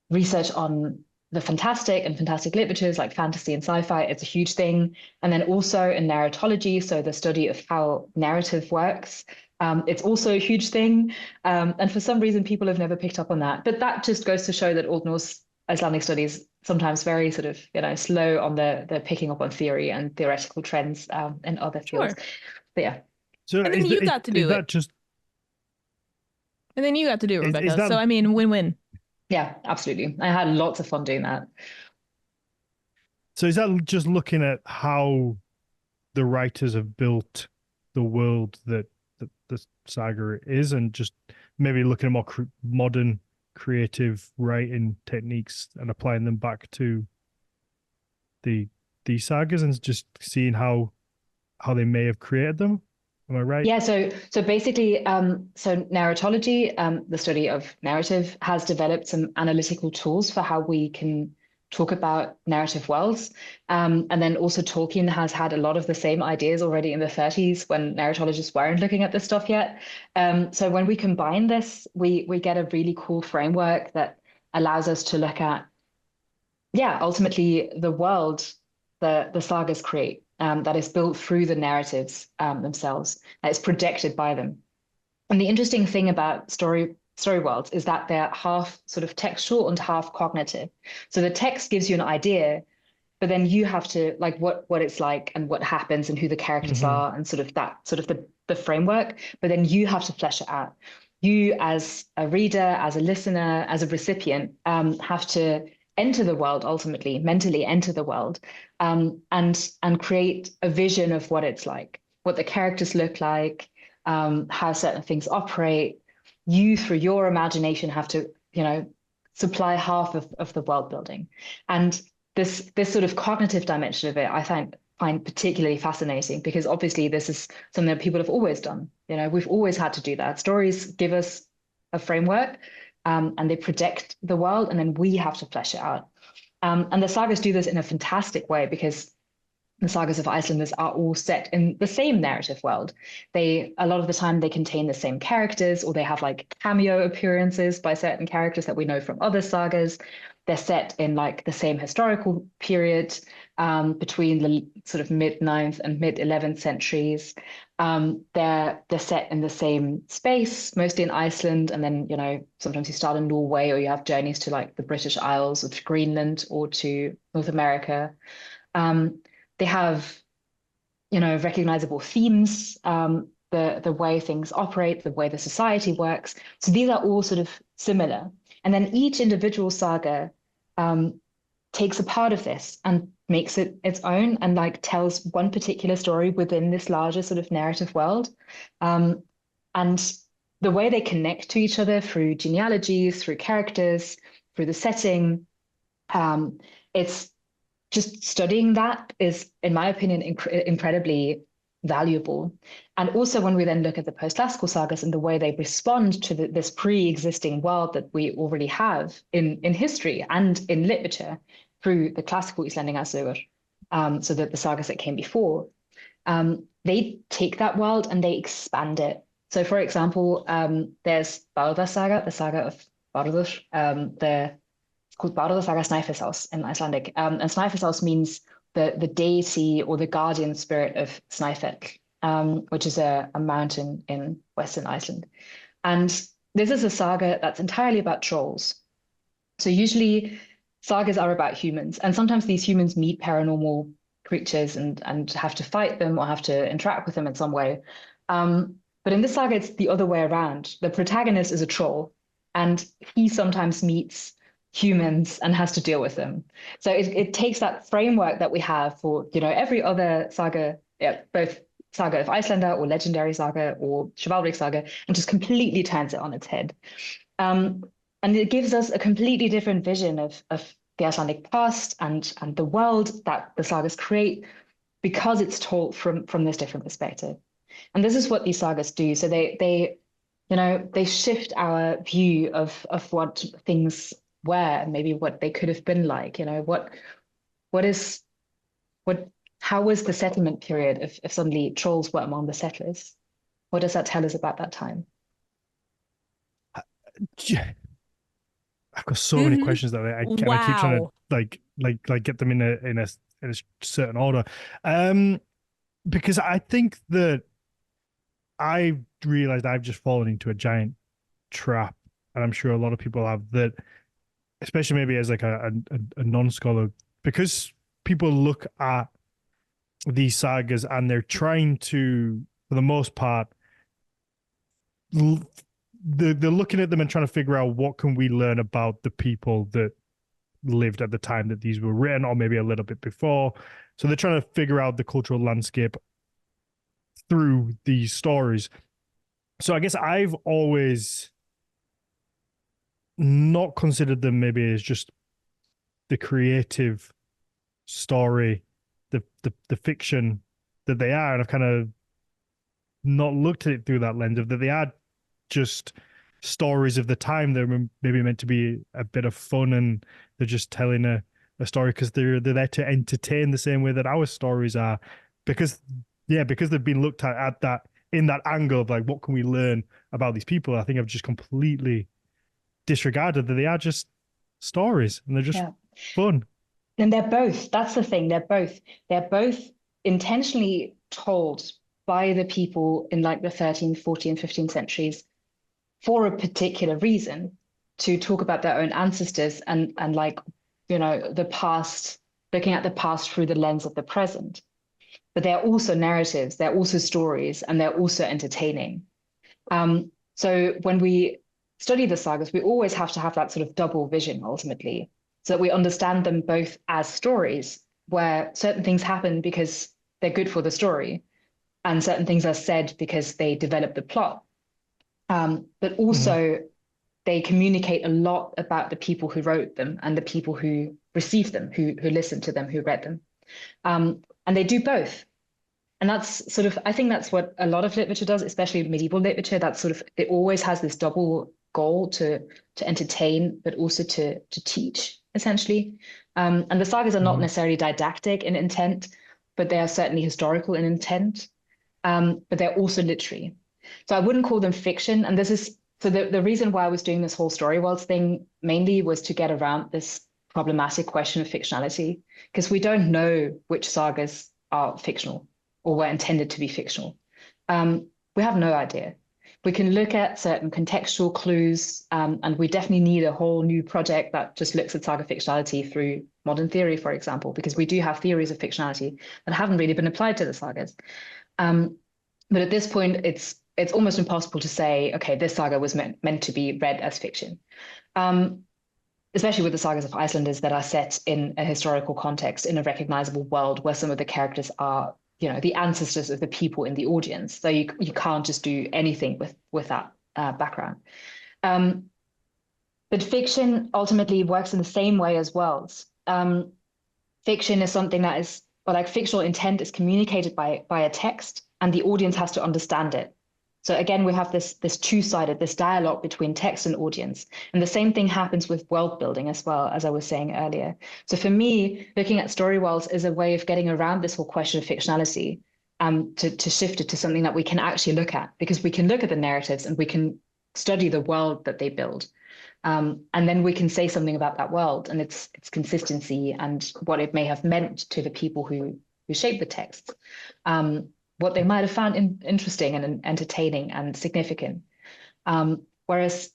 research on the fantastic and fantastic literatures like fantasy and sci-fi, it's a huge thing. And then also in narratology, so the study of how narrative works, it's also a huge thing. And for some reason, people have never picked up on that. But that just goes to show that Old Norse Icelandic studies sometimes very sort of, slow on the picking up on theory and theoretical trends in other fields.
Sure.
But yeah.
So
and then you got to do it. And then you got to do it, Rebecca. So I mean, win-win.
Yeah, absolutely. I had lots of fun doing that.
So is that just looking at how the writers have built the world that the saga is, and just maybe looking at more modern creative writing techniques and applying them back to the sagas and just seeing how they may have created them? Am I right?
Yeah, so basically, so narratology, the study of narrative, has developed some analytical tools for how we can talk about narrative worlds. And then also Tolkien has had a lot of the same ideas already in the 30s when narratologists weren't looking at this stuff yet. So when we combine this, we get a really cool framework that allows us to look at, ultimately the world the sagas create. That is built through the narratives themselves, that is projected by them. And the interesting thing about story worlds is that they're half sort of textual and half cognitive. So the text gives you an idea, but then you have to like what it's like and what happens and who the characters are and sort of the framework, but then you have to flesh it out. You as a reader, as a listener, as a recipient, have to enter the world, ultimately mentally enter the world, and create a vision of what it's like, what the characters look like, how certain things operate. You, through your imagination, have to supply half of the world building. And this sort of cognitive dimension of it, I find particularly fascinating, because obviously this is something that people have always done. We've always had to do that. Stories give us a framework, and they project the world, and then we have to flesh it out. And the sagas do this in a fantastic way, because the sagas of Icelanders are all set in the same narrative world. A lot of the time they contain the same characters, or they have like cameo appearances by certain characters that we know from other sagas. They're set in like the same historical period, between the sort of mid-9th and mid-11th centuries. They're set in the same space, mostly in Iceland, and then sometimes you start in Norway, or you have journeys to like the British Isles or to Greenland or to North America. They have recognizable themes, the way things operate, the way the society works. So these are all sort of similar, and then each individual saga takes a part of this and makes it its own, and like tells one particular story within this larger sort of narrative world. And the way they connect to each other through genealogies, through characters, through the setting, it's just studying that is, in my opinion, incredibly valuable. And also when we then look at the post-classical sagas and the way they respond to this pre-existing world that we already have in history and in literature through the classical Icelandingasögur, so that the sagas that came before, they take that world and they expand it. So for example, there's Bárðar Saga, the saga of Bárður, it's called Bárðar Saga Snæfellsás in Icelandic. And Snæfellsás means the deity or the guardian spirit of Snæfell, which is a mountain in Western Iceland. And this is a saga that's entirely about trolls. So usually sagas are about humans, and sometimes these humans meet paranormal creatures and have to fight them or have to interact with them in some way. But in this saga, it's the other way around. The protagonist is a troll, and he sometimes meets humans and has to deal with them. So it takes that framework that we have for, every other saga, yeah, both Saga of Icelander or Legendary Saga or Chivalric Saga, and just completely turns it on its head. And it gives us a completely different vision of the Icelandic past and the world that the sagas create, because it's told from this different perspective. And this is what these sagas do. So they shift our view of what things were and maybe what they could have been like. How was the settlement period if suddenly trolls were among the settlers? What does that tell us about that time?
I've got so many questions that I keep trying to like get them in a certain order, because I think that I realized I've just fallen into a giant trap, and I'm sure a lot of people have, that, especially maybe as like a non-scholar, because people look at these sagas and they're trying to, for the most part, they're looking at them and trying to figure out what can we learn about the people that lived at the time that these were written, or maybe a little bit before. So they're trying to figure out the cultural landscape through these stories. So I guess I've always not considered them maybe as just the creative story, the fiction that they are, and I've kind of not looked at it through that lens of that they are just stories of the time. They're maybe meant to be a bit of fun, and they're just telling a story because they're there to entertain the same way that our stories are, because they've been looked at that in that angle of like, what can we learn about these people? I think I've just completely disregarded that they are just stories and they're just fun.
And they're both. That's the thing. They're both intentionally told by the people in like the 13th, 14th, 15th centuries for a particular reason, to talk about their own ancestors and like, the past, looking at the past through the lens of the present. But they're also narratives, they're also stories, and they're also entertaining. So when we study the sagas, we always have to have that sort of double vision ultimately, so that we understand them both as stories where certain things happen because they're good for the story, and certain things are said because they develop the plot. But also they communicate a lot about the people who wrote them and the people who received them, who listened to them, who read them. And they do both. And that's sort of, I think that's what a lot of literature does, especially medieval literature. That's sort of, it always has this double goal to entertain, but also to teach, essentially. And the sagas are not necessarily didactic in intent, but they are certainly historical in intent. But they're also literary. So I wouldn't call them fiction. And this is, so the reason why I was doing this whole story worlds thing mainly was to get around this problematic question of fictionality, because we don't know which sagas are fictional or were intended to be fictional. We have no idea. We can look at certain contextual clues, and we definitely need a whole new project that just looks at saga fictionality through modern theory, for example, because we do have theories of fictionality that haven't really been applied to the sagas. But at this point, it's almost impossible to say, okay, this saga was meant to be read as fiction, especially with the sagas of Icelanders that are set in a historical context, in a recognizable world where some of the characters are, the ancestors of the people in the audience. So you can't just do anything with that background. But fiction ultimately works in the same way as worlds. Fiction is something that is, or like fictional intent is communicated by a text, and the audience has to understand it. So again, we have this two-sided, this dialogue between text and audience. And the same thing happens with world building as well, as I was saying earlier. So for me, looking at story worlds is a way of getting around this whole question of fictionality, to shift it to something that we can actually look at, because we can look at the narratives and we can study the world that they build. And then we can say something about that world and its consistency and what it may have meant to the people who shaped the text. What they might have found interesting and entertaining and significant. Whereas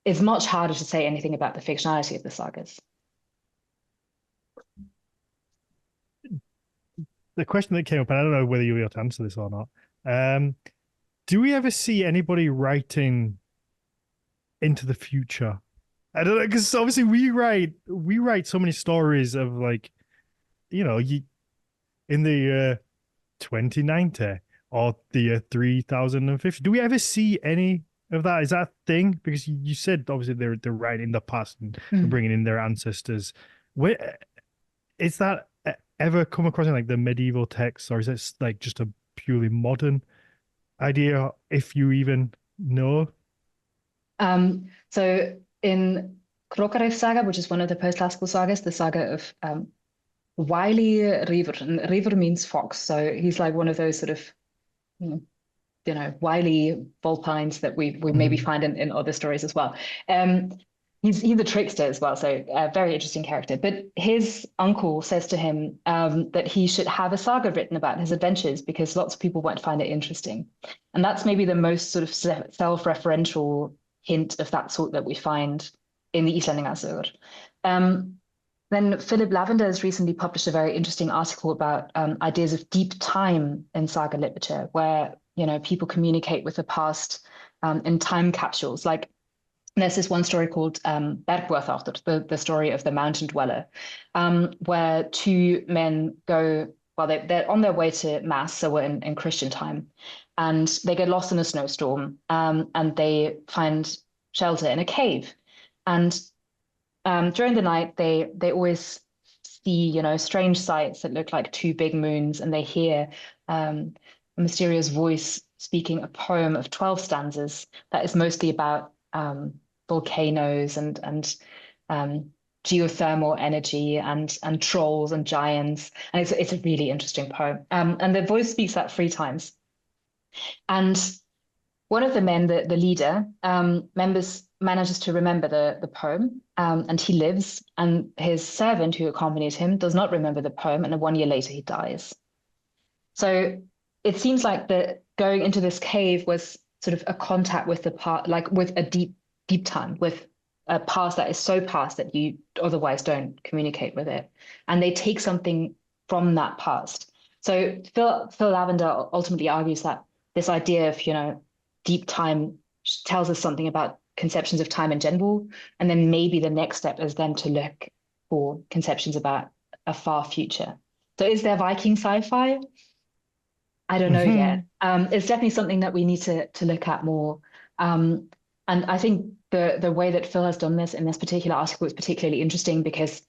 it's much harder to say anything about the fictionality of the sagas.
the question that came up, and I don't know whether you'll be able to answer this or not. Do we ever see anybody writing into the future? I don't know, because obviously we write so many stories of like, you in the year 2090 or the year 3050. Do we ever see any of that? Is that a thing? Because you said obviously they're writing in the past and bringing in their ancestors. Where is that ever come across in like the medieval texts, or is it like just a purely modern idea, if you even know?
So in Crokarev saga, which is one of the post-classical sagas, the saga of Wily River, and River means fox. So he's like one of those sort of, wily vulpines that we maybe find in other stories as well. He's a trickster as well, so a very interesting character. But his uncle says to him that he should have a saga written about his adventures because lots of people won't find it interesting. And that's maybe the most sort of self-referential hint of that sort that we find in the Icelandingasögur. Then Philip Lavender has recently published a very interesting article about ideas of deep time in saga literature, where people communicate with the past in time capsules. Like there's this one story called Bergwörþáttur, the story of the mountain dweller, where two men go, well, they're on their way to mass, so we're in Christian time, and they get lost in a snowstorm, and they find shelter in a cave. And during the night, they always see, strange sights that look like two big moons, and they hear a mysterious voice speaking a poem of 12 stanzas that is mostly about volcanoes and geothermal energy and trolls and giants. And it's a really interesting poem. And the voice speaks that 3 times. And one of the men, the leader, manages to remember the poem, and he lives, and his servant who accompanied him does not remember the poem, and 1 year later he dies. So it seems like going into this cave was sort of a contact with the past, like with a deep time, with a past that is so past that you otherwise don't communicate with it. And they take something from that past. So Phil Lavender ultimately argues that this idea of, deep time tells us something about conceptions of time in general. And then maybe the next step is then to look for conceptions about a far future. So is there Viking sci-fi? I don't know yet. It's definitely something that we need to look at more. And I think the way that Phil has done this in this particular article is particularly interesting because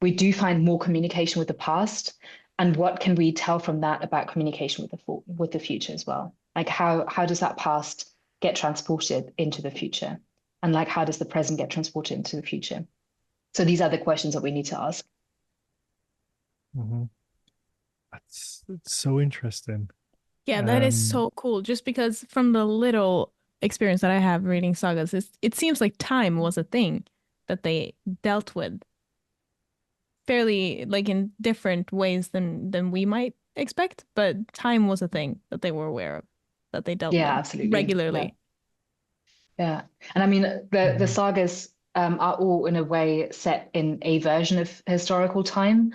we do find more communication with the past, and what can we tell from that about communication with the future as well? Like how does that past get transported into the future, and like how does the present get transported into the future? So these are the questions that we need to ask.
It's so interesting.
Yeah, that is so cool. Just because from the little experience that I have reading sagas, it seems like time was a thing that they dealt with fairly like in different ways than we might expect, but time was a thing that they were aware of, that they dealt with
absolutely.
regularly.
Yeah. And I mean, the sagas are all in a way set in a version of historical time.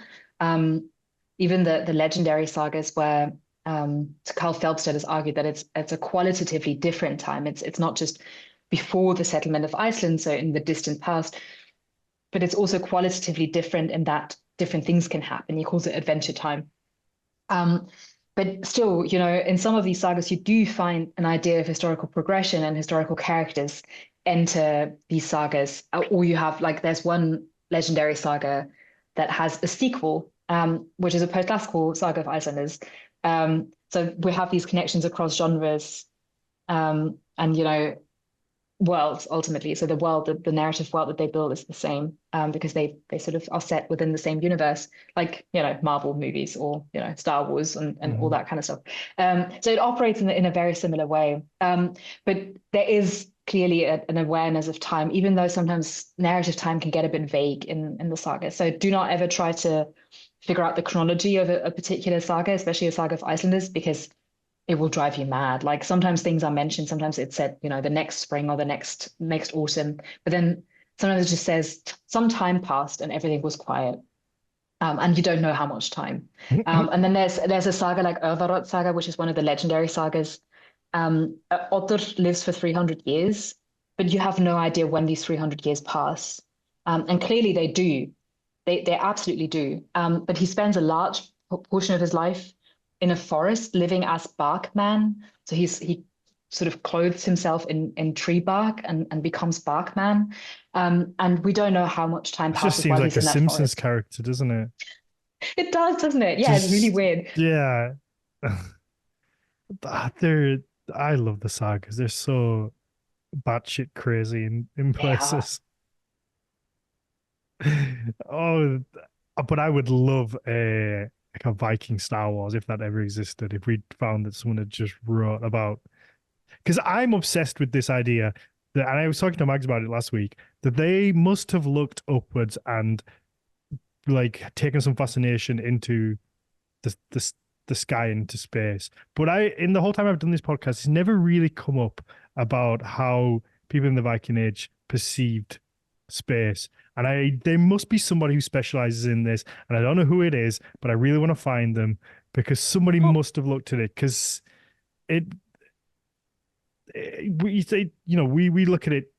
Even the legendary sagas where Carl Feldstedt has argued that it's a qualitatively different time. It's not just before the settlement of Iceland, so in the distant past, but it's also qualitatively different in that different things can happen. He calls it adventure time. But still, in some of these sagas, you do find an idea of historical progression and historical characters enter these sagas. Or you have, like, there's one legendary saga that has a sequel, which is a post-classical saga of Icelanders. So we have these connections across genres and, worlds ultimately. So the world, the narrative world that they build is the same because they sort of are set within the same universe, like, Marvel movies or, Star Wars and all that kind of stuff. So it operates in a very similar way. But there is clearly an awareness of time, even though sometimes narrative time can get a bit vague in the saga. So do not ever try to figure out the chronology of a particular saga, especially a saga of Icelanders, because it will drive you mad. Like sometimes things are mentioned, sometimes it's said, the next spring or the next autumn, but then sometimes it just says some time passed and everything was quiet. and you don't know how much time. And then there's a saga like Örvarot saga, which is one of the legendary sagas. Otter lives for 300 years, but you have no idea when these 300 years pass. And clearly they do. They absolutely do. But he spends a large portion of his life in a forest living as barkman. So he sort of clothes himself in tree bark and becomes barkman. And we don't know how much time
It just
passes
seems
while
like
he's
a
in that
Simpsons
forest.
character, doesn't it?
It does, doesn't it? Yeah, it's really
Just
weird.
yeah. They're I love the sagas. They're so batshit crazy in
They are.
places. Oh, but I would love a Viking Star Wars if that ever existed. If we found that someone had just wrote about, because I'm obsessed with this idea that, and I was talking to Mags about it last week, that they must have looked upwards and like taken some fascination into the sky into space. But in the whole time I've done this podcast, it's never really come up about how people in the Viking Age perceived space. And there must be somebody who specializes in this, and I don't know who it is, but I really want to find them because somebody
Well,
must have looked at it because it, we say, we look at it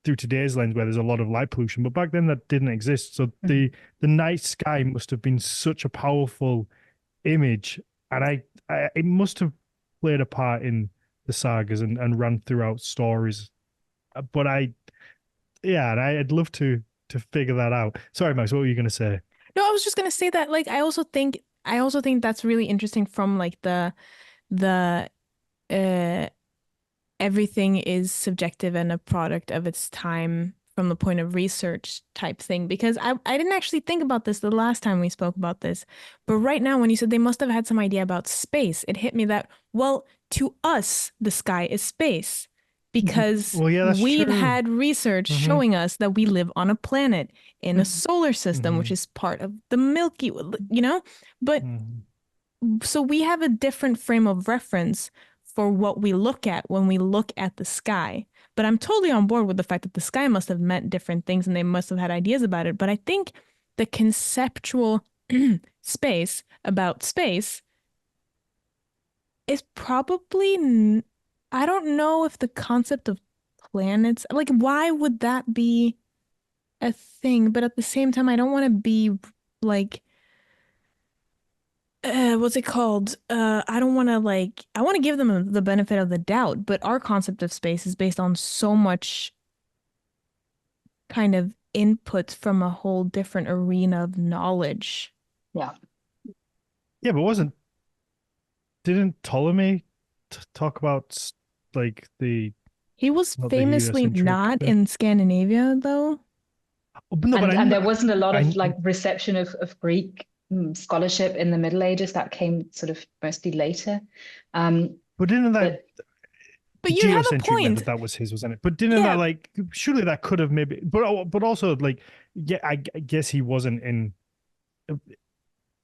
through today's lens where there's a lot of light pollution, but back then that didn't exist. So the night sky must have been such a powerful image, and it must have played a part in the sagas and ran throughout stories. But I'd love to figure that out. Sorry, Max, what were you going to say?
no, I was just gonna say that like I also think that's really interesting from like the uh everything is subjective and a product of its time from the point of research type thing because I didn't actually think about this the last time we spoke about this, but right now when you said they must have had some idea about space, it hit me that, well, to us the sky is space because
Well, yeah, that's
we've
true.
had research
Mm-hmm.
showing us that we live on a planet in a solar system, which
Mm-hmm.
is part of the Milky Way, you know? But so we have a different frame of reference for what we look at when we look at the sky. But I'm totally on board with the fact that the sky must have meant different things and they must have had ideas about it. But I think the conceptual space about space is probably, I don't know if the concept of planets, like, why would that be a thing? But at the same time, I don't want to be like, what's it called? I don't want to like, I want to give them the benefit of the doubt, but our concept of space is based on so much kind of input from a whole different arena of knowledge.
Yeah.
Yeah, but didn't Ptolemy talk about like
He was
not the
famously
heliocentric,
not in Scandinavia, though.
no, but
And there wasn't a lot
I
of like reception of Greek scholarship in the Middle Ages. That came sort of mostly later.
but didn't that
But
the
you have a
geocentric
point.
method that was his, wasn't it? But didn't that
Yeah,
like surely that could have maybe, but also like yeah, I guess he wasn't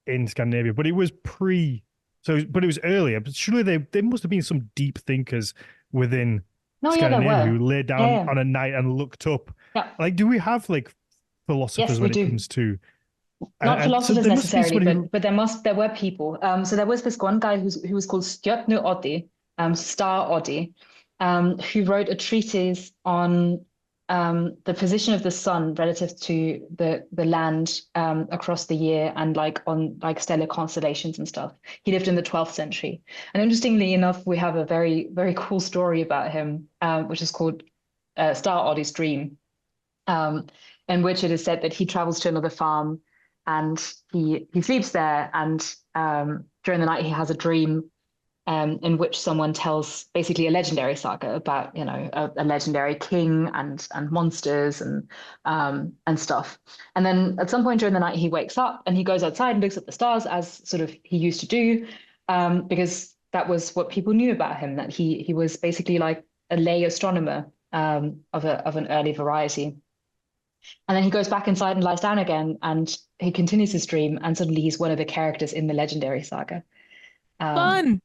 in Scandinavia, but it was but it was earlier. But surely there must have been some deep thinkers within
no, yeah, there
Scandinavia who
were.
lay down
Yeah,
on a night and looked up.
yeah.
Like, do we have like philosophers
Yes, we
when it
do.
comes to
Not
and so
philosophers
there must be
necessarily,
somebody who
but there were people. So there was this one guy who was called Stjörnu Oddi, Star Oddi, who wrote a treatise on the position of the sun relative to the land across the year and like on like stellar constellations and stuff. He lived in the 12th century, and interestingly enough, we have a very very cool story about him, which is called Star Oddi's Dream, in which it is said that he travels to another farm and he sleeps there, and during the night he has a dream in which someone tells basically a legendary saga about a legendary king and monsters and stuff. And then at some point during the night he wakes up and he goes outside and looks at the stars as sort of he used to do, because that was what people knew about him, that he was basically like a lay astronomer of an early variety. And then he goes back inside and lies down again, and he continues his dream, and suddenly he's one of the characters in the legendary saga. Um,
fun.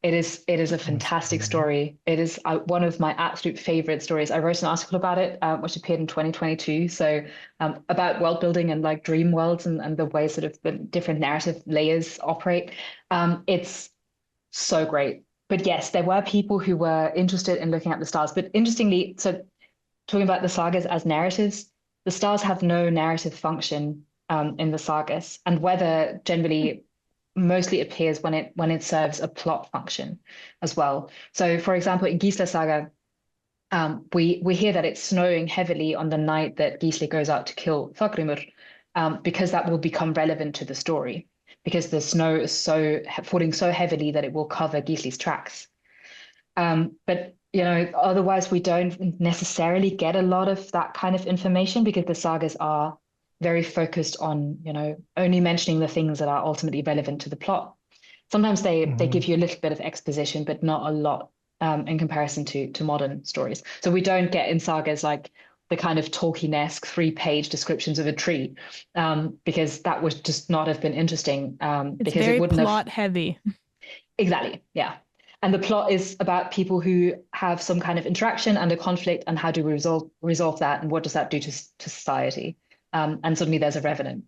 It is a fantastic story. It is one of my absolute favorite stories. I wrote an article about it, which appeared in 2022. So about world building and like dream worlds and the way sort of the different narrative layers operate. It's so great. But yes, there were people who were interested in looking at the stars. But interestingly, so talking about the sagas as narratives, the stars have no narrative function in the sagas, and weather generally mostly appears when it serves a plot function as well. So, for example, in Gisla Saga, we hear that it's snowing heavily on the night that Gisli goes out to kill Thorgrimur, because that will become relevant to the story, because the snow is falling so heavily that it will cover Gisli's tracks. But otherwise we don't necessarily get a lot of that kind of information because the sagas are very focused on, only mentioning the things that are ultimately relevant to the plot. Sometimes they give you a little bit of exposition, but not a lot in comparison to modern stories. So we don't get in sagas like the kind of Tolkien-esque 3-page descriptions of a tree, because that would just not have been interesting.
It's
because
very
it wouldn't
plot heavy.
Exactly, yeah. And the plot is about people who have some kind of interaction and a conflict, and how do we resolve that, and what does that do to society? And suddenly there's a revenant.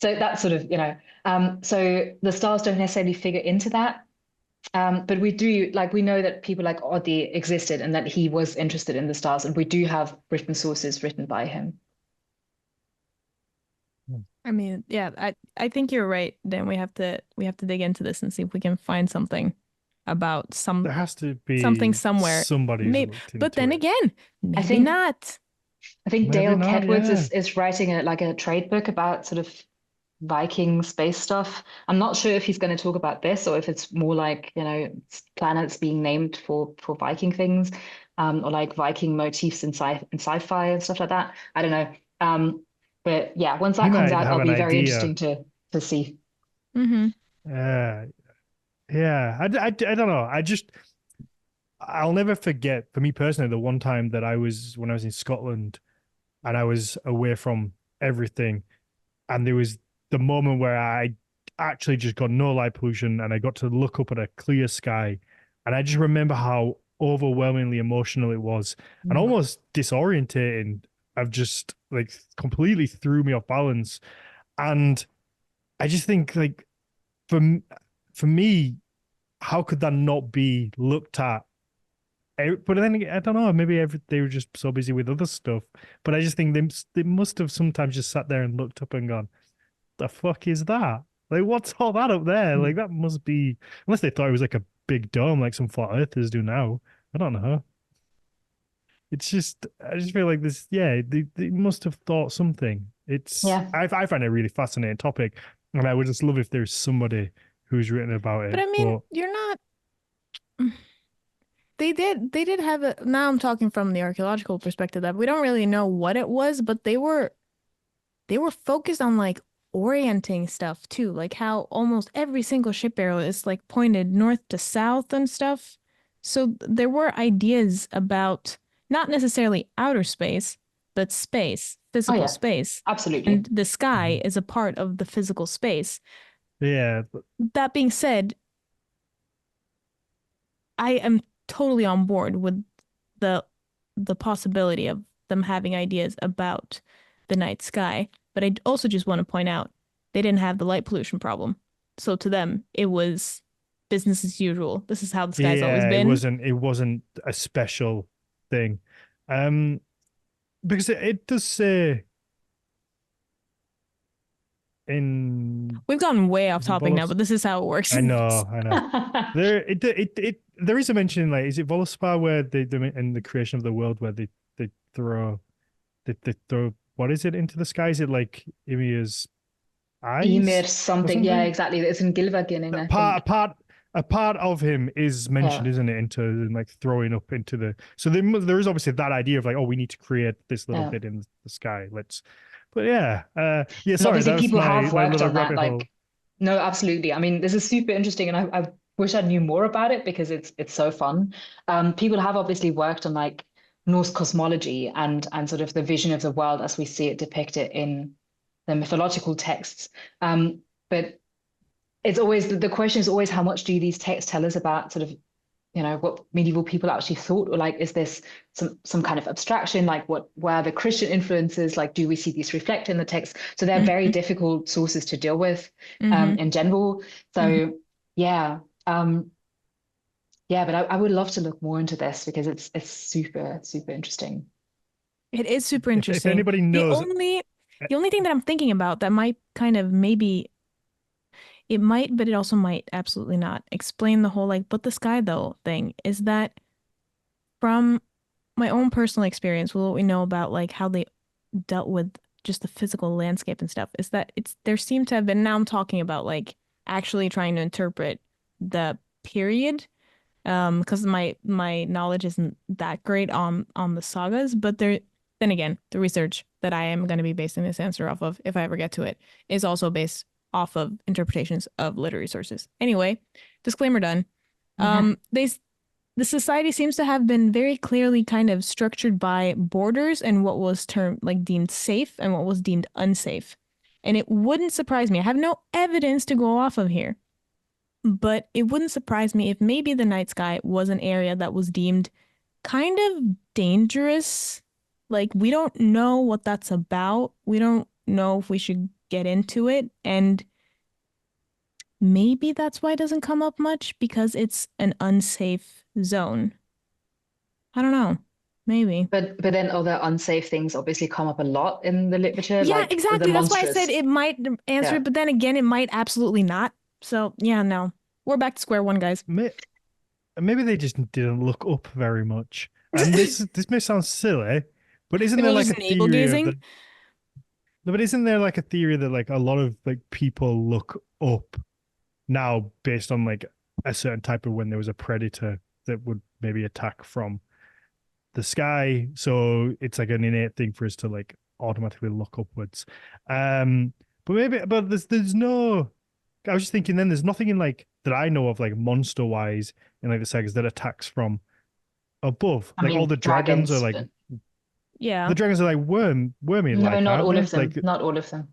So that's sort of, so the stars don't necessarily figure into that. But we know that people like Oddi existed and that he was interested in the stars, and we do have written sources written by him.
I mean, yeah, I think you're right. Then we have to dig into this and see if we can find something about
There has to be
something somewhere.
Somebody,
but then again, maybe not.
I think
Maybe
Dale
not,
Kedwards is writing a trade book about sort of Viking space stuff. I'm not sure if he's going to talk about this or if it's more like, planets being named for Viking things, or like Viking motifs in sci-fi and stuff like that. I don't know. But yeah, once that comes out, it'll be very interesting to see.
Mm-hmm.
Yeah, I don't know. I'll never forget, for me personally, the one time that when I was in Scotland and I was away from everything, and there was the moment where I actually just got no light pollution and I got to look up at a clear sky, and I just remember how overwhelmingly emotional it was and almost disorientating. I've just like completely threw me off balance. And I just think like for me, how could that not be looked at? But then I don't know, maybe they were just so busy with other stuff. But I just think they must have sometimes just sat there and looked up and gone, the fuck is that? Like, what's all that up there? Like, that must be, unless they thought it was like a big dome like some flat earthers do now. I don't know. It's just, I just feel like this, they must have thought something. I find it a really fascinating topic, and I would just love if there's somebody who's written about it.
But I mean, you're not. They did have a. Now I'm talking from the archaeological perspective that we don't really know what it was, but they were focused on like orienting stuff too, like how almost every single ship arrow is like pointed north to south and stuff. So there were ideas about not necessarily outer space, but space, physical space.
Absolutely.
And the sky is a part of the physical space.
Yeah.
That being said, I am totally on board with the possibility of them having ideas about the night sky. But I also just want to point out they didn't have the light pollution problem. So to them, it was business as usual. This is how the sky's always been.
It wasn't a special thing. Because it does say
we've gone way off topic now, but this is how it works.
I know. There is a mention, like, is it Volospar where they in the creation of the world where they throw what is it into the sky? Is it like Ymir's eyes?
Ymir something. Yeah, exactly. It's in Gylfaginning, I think.
A part of him is mentioned, isn't it, into like throwing up into the. So there is obviously that idea of like, oh, we need to create this little bit in the sky. Sorry,
obviously people have
my
worked on that.
hole.
Like, no, absolutely. I mean, this is super interesting, and I wish I knew more about it because it's so fun. People have obviously worked on like Norse cosmology and sort of the vision of the world as we see it depicted in the mythological texts. But it's always the question is always how much do these texts tell us about sort of what medieval people actually thought, or like is this some kind of abstraction, like where are the Christian influences, like do we see these reflect in the text? So they're very difficult sources to deal with in general. So yeah. Yeah, but I would love to look more into this because it's super, super interesting.
It is super
If
interesting.
anybody knows,
The only thing that I'm thinking about that might kind of maybe it might, but it also might absolutely not explain the whole like, but the sky though thing is that from my own personal experience, what we know about like how they dealt with just the physical landscape and stuff is that there seemed to have been, now I'm talking about like actually trying to interpret the period because my knowledge isn't that great on the sagas, but then again, the research that I am going to be basing this answer off of, if I ever get to it, is also based off of interpretations of literary sources. Anyway, disclaimer done. The society seems to have been very clearly kind of structured by borders and what was termed like deemed safe and what was deemed unsafe. And it wouldn't surprise me. I have no evidence to go off of here, but it wouldn't surprise me if maybe the night sky was an area that was deemed kind of dangerous. Like, we don't know what that's about. We don't know if we should get into it. And maybe that's why it doesn't come up much, because it's an unsafe zone. I don't know. Maybe.
But then other unsafe things obviously come up a lot in the literature.
Yeah,
like
exactly. That's why I said it might answer it, but then again, it might absolutely not. So yeah, no. We're back to square one, guys.
Maybe they just didn't look up very much. And this may sound silly, but isn't there like a theory of but isn't there like a theory that like a lot of like people look up now based on like a certain type of when there was a predator that would maybe attack from the sky, so it's like an innate thing for us to like automatically look upwards. But there's no. I was just thinking then there's nothing in like that I know of like monster wise in like the sagas that attacks from above. I mean, all the dragons are like the dragons are like wormy.
No, not all of them. Like, not all of them.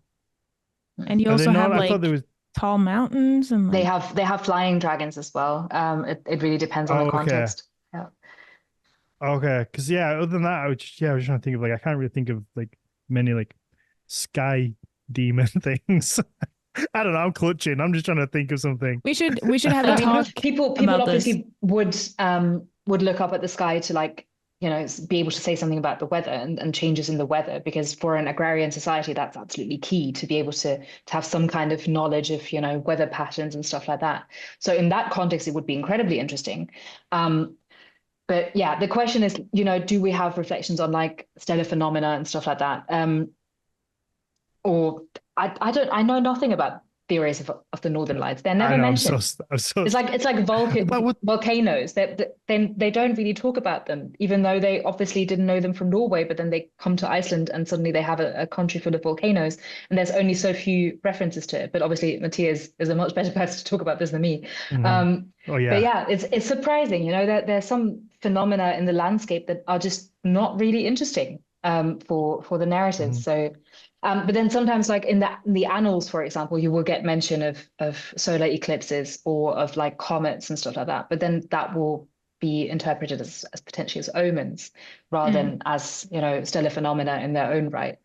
And you also have like tall mountains and like...
they have flying dragons as well. It really depends on the context. Yeah.
Okay, because other than that, I was just trying to think of like I can't really think of like many like sky demon things. I don't know. I'm clutching. I'm just trying to think of something.
We should have a talk.
People obviously would look up at the sky to like be able to say something about the weather and changes in the weather, because for an agrarian society that's absolutely key to be able to have some kind of knowledge of weather patterns and stuff like that. So in that context, it would be incredibly interesting. But yeah, the question is, do we have reflections on like stellar phenomena and stuff like that? Or I know nothing about theories of the Northern Lights. They're never mentioned. It's like volcanoes. They don't really talk about them, even though they obviously didn't know them from Norway. But then they come to Iceland and suddenly they have a country full of volcanoes, and there's only so few references to it. But obviously, Matthias is a much better person to talk about this than me. But yeah, it's surprising. that there's some phenomena in the landscape that are just not really interesting for the narratives. So. But then sometimes, like in the annals, for example, you will get mention of solar eclipses or of like comets and stuff like that. But then that will be interpreted as potentially as omens rather than as stellar phenomena in their own right,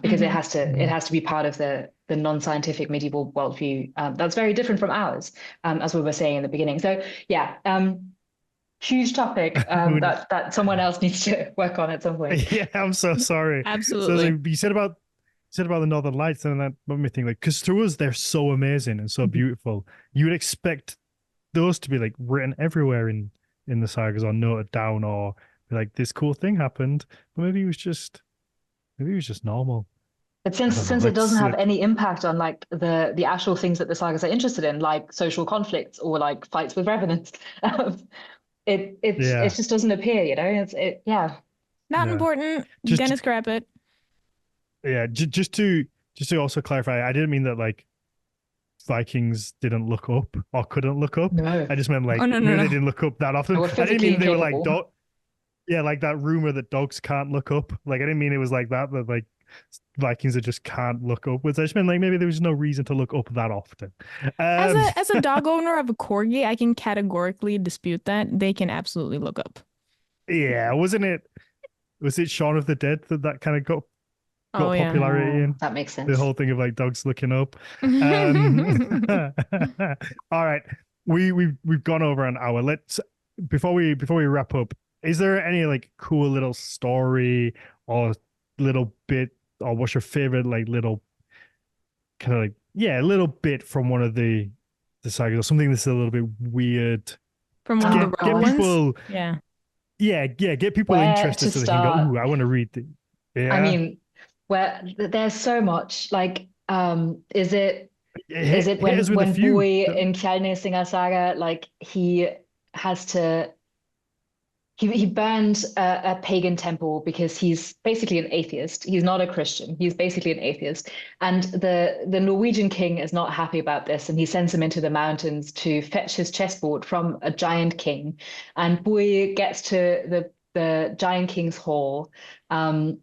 because it has to be part of the non-scientific medieval worldview. That's very different from ours, as we were saying in the beginning. So yeah. Huge topic that someone else needs to work on at some point.
Yeah, I'm so sorry.
Absolutely.
So you said about the Northern Lights, and that made me think like, because to us they're so amazing and so beautiful, you would expect those to be like written everywhere in the sagas or noted down or like this cool thing happened, but maybe it was just normal.
But since it doesn't have any impact on like the actual things that the sagas are interested in, like social conflicts or like fights with revenants, it just doesn't appear.
Not important. You're gonna scrap it.
Yeah, just to also clarify, I didn't mean that like Vikings didn't look up or couldn't look up.
No.
I just meant like
they
didn't look up that often. I didn't mean they were like like that rumor that dogs can't look up. Like I didn't mean it was like that. But like Vikings that just can't look upwards. I just mean like maybe there was no reason to look up that often.
As a dog owner of a corgi, I can categorically dispute that. They can absolutely look up.
Yeah, was it Shaun of the Dead that kind of got
Oh yeah.
popularity in?
That makes
The
sense.
whole thing of like dogs looking up. All right. We've gone over an hour. Let's before we wrap up, is there any like cool little story or little bit, or what's your favorite like little kind of like little bit from one of the sagas, or something that's a little bit weird
From
to
one of the
get
rogue ones?
people
Yeah.
get people
Where
interested
to
so they can go,
start?
ooh, I want to read it. Yeah.
I mean, where there's so much. Like, is it
hit us with a
when
few.
Boy in Kjærnesninger Saga, like he has to he burned a pagan temple because he's basically an atheist. He's not a Christian. He's basically an atheist. And the Norwegian king is not happy about this, and he sends him into the mountains to fetch his chessboard from a giant king. And Boy gets to the giant king's hall, and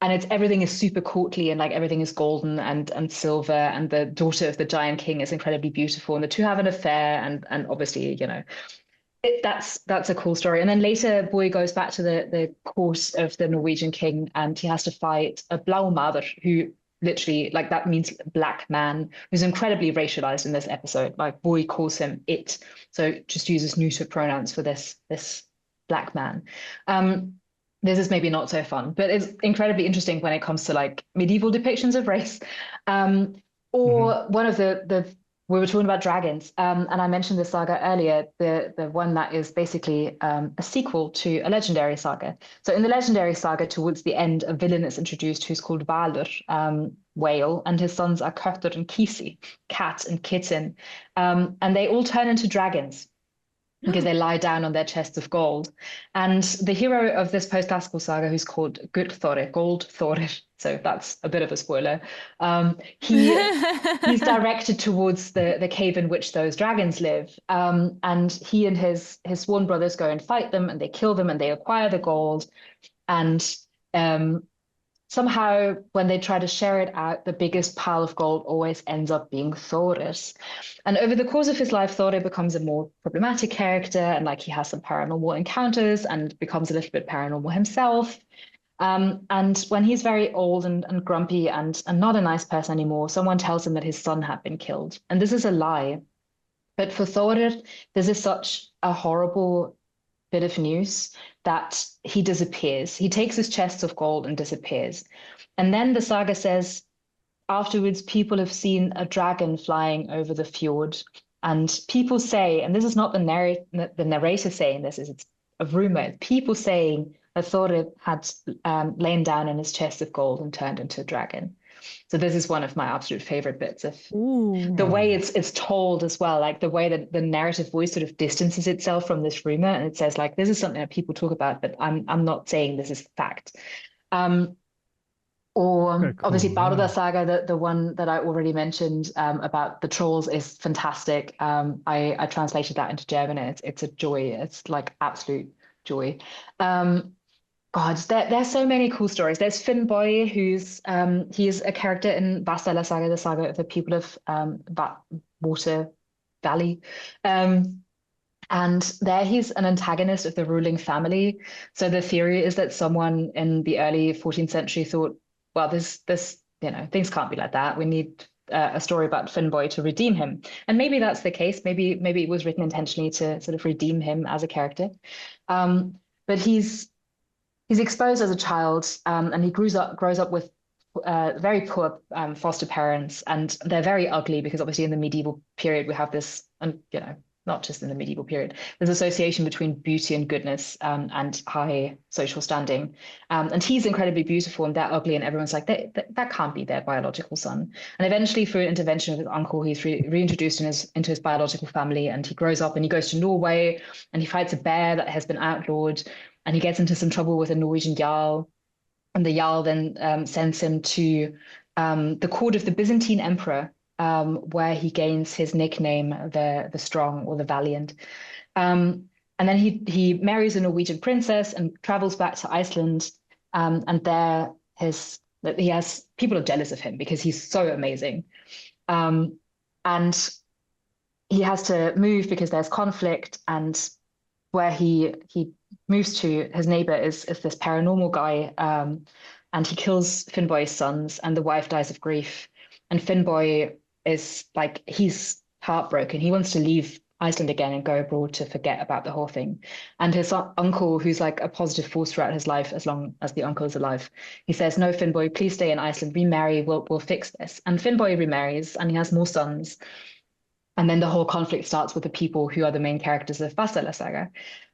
it's everything is super courtly and like everything is golden and silver, and the daughter of the giant king is incredibly beautiful, and the two have an affair, and obviously, that's a cool story. And then later, Boy goes back to the court of the Norwegian king, and he has to fight a Blaumader, who literally, like, that means black man, who's incredibly racialized in this episode. Like, Boy calls him it, so just uses neuter pronouns for this black man. This is maybe not so fun, but it's incredibly interesting when it comes to like medieval depictions of race. Or one of the we were talking about dragons, and I mentioned the saga earlier, the one that is basically a sequel to a legendary saga. So in the legendary saga, towards the end, a villain is introduced who's called Valur, whale, and his sons are Köttur and Kisi, cat and kitten, and they all turn into dragons because they lie down on their chests of gold. And the hero of this post-classical saga, who's called Gullþórir, Gold Thorir, so that's a bit of a spoiler, he's directed towards the cave in which those dragons live. And he and his sworn brothers go and fight them, and they kill them, and they acquire the gold. And somehow, when they try to share it out, the biggest pile of gold always ends up being Thoris. And over the course of his life, Thorir becomes a more problematic character, and like he has some paranormal encounters and becomes a little bit paranormal himself. And when he's very old and grumpy and not a nice person anymore, someone tells him that his son had been killed. And this is a lie. But for Thorir, this is such a horrible bit of news that he disappears. He takes his chests of gold and disappears. And then the saga says, afterwards, people have seen a dragon flying over the fjord. And people say, and this is not the narrator saying this, it's a rumor, people saying that Thorir had lain down in his chest of gold and turned into a dragon. So this is one of my absolute favorite bits of the way it's told as well, like the way that the narrative voice sort of distances itself from this rumor, and it says like, this is something that people talk about, but I'm not saying this is fact. Or obviously Bárðar Saga, the one that I already mentioned about the trolls, is fantastic. I translated that into German, and it's a joy. It's like absolute joy. God, there's so many cool stories. There's Finnbogi, who's he's a character in Vatnsdæla Saga, the saga of the people of Water Valley. And there he's an antagonist of the ruling family. So the theory is that someone in the early 14th century thought, well, this things can't be like that. We need a story about Finnbogi to redeem him. And maybe that's the case. Maybe it was written intentionally to sort of redeem him as a character. But he's exposed as a child, and he grows up with very poor foster parents, and they're very ugly because obviously in the medieval period we have this, and not just in the medieval period, there's association between beauty and goodness and high social standing. And he's incredibly beautiful, and they're ugly, and everyone's like, that can't be their biological son. And eventually, through intervention of his uncle, he's reintroduced into his biological family, and he grows up and he goes to Norway, and he fights a bear that has been outlawed, and he gets into some trouble with a Norwegian Jarl. And the Jarl then sends him to the court of the Byzantine emperor, where he gains his nickname, the Strong or the Valiant. And then he marries a Norwegian princess and travels back to Iceland. And there that he has people are jealous of him because he's so amazing. And he has to move because there's conflict, and where he moves to, his neighbor is this paranormal guy, and he kills Finnboy's sons, and the wife dies of grief. And Finnboy is like, he's heartbroken. He wants to leave Iceland again and go abroad to forget about the whole thing. And his uncle, who's like a positive force throughout his life, as long as the uncle is alive, he says, "No, Finnboy, please stay in Iceland, remarry, we'll fix this." And Finnboy remarries, and he has more sons. And then the whole conflict starts with the people who are the main characters of Vasalar Saga.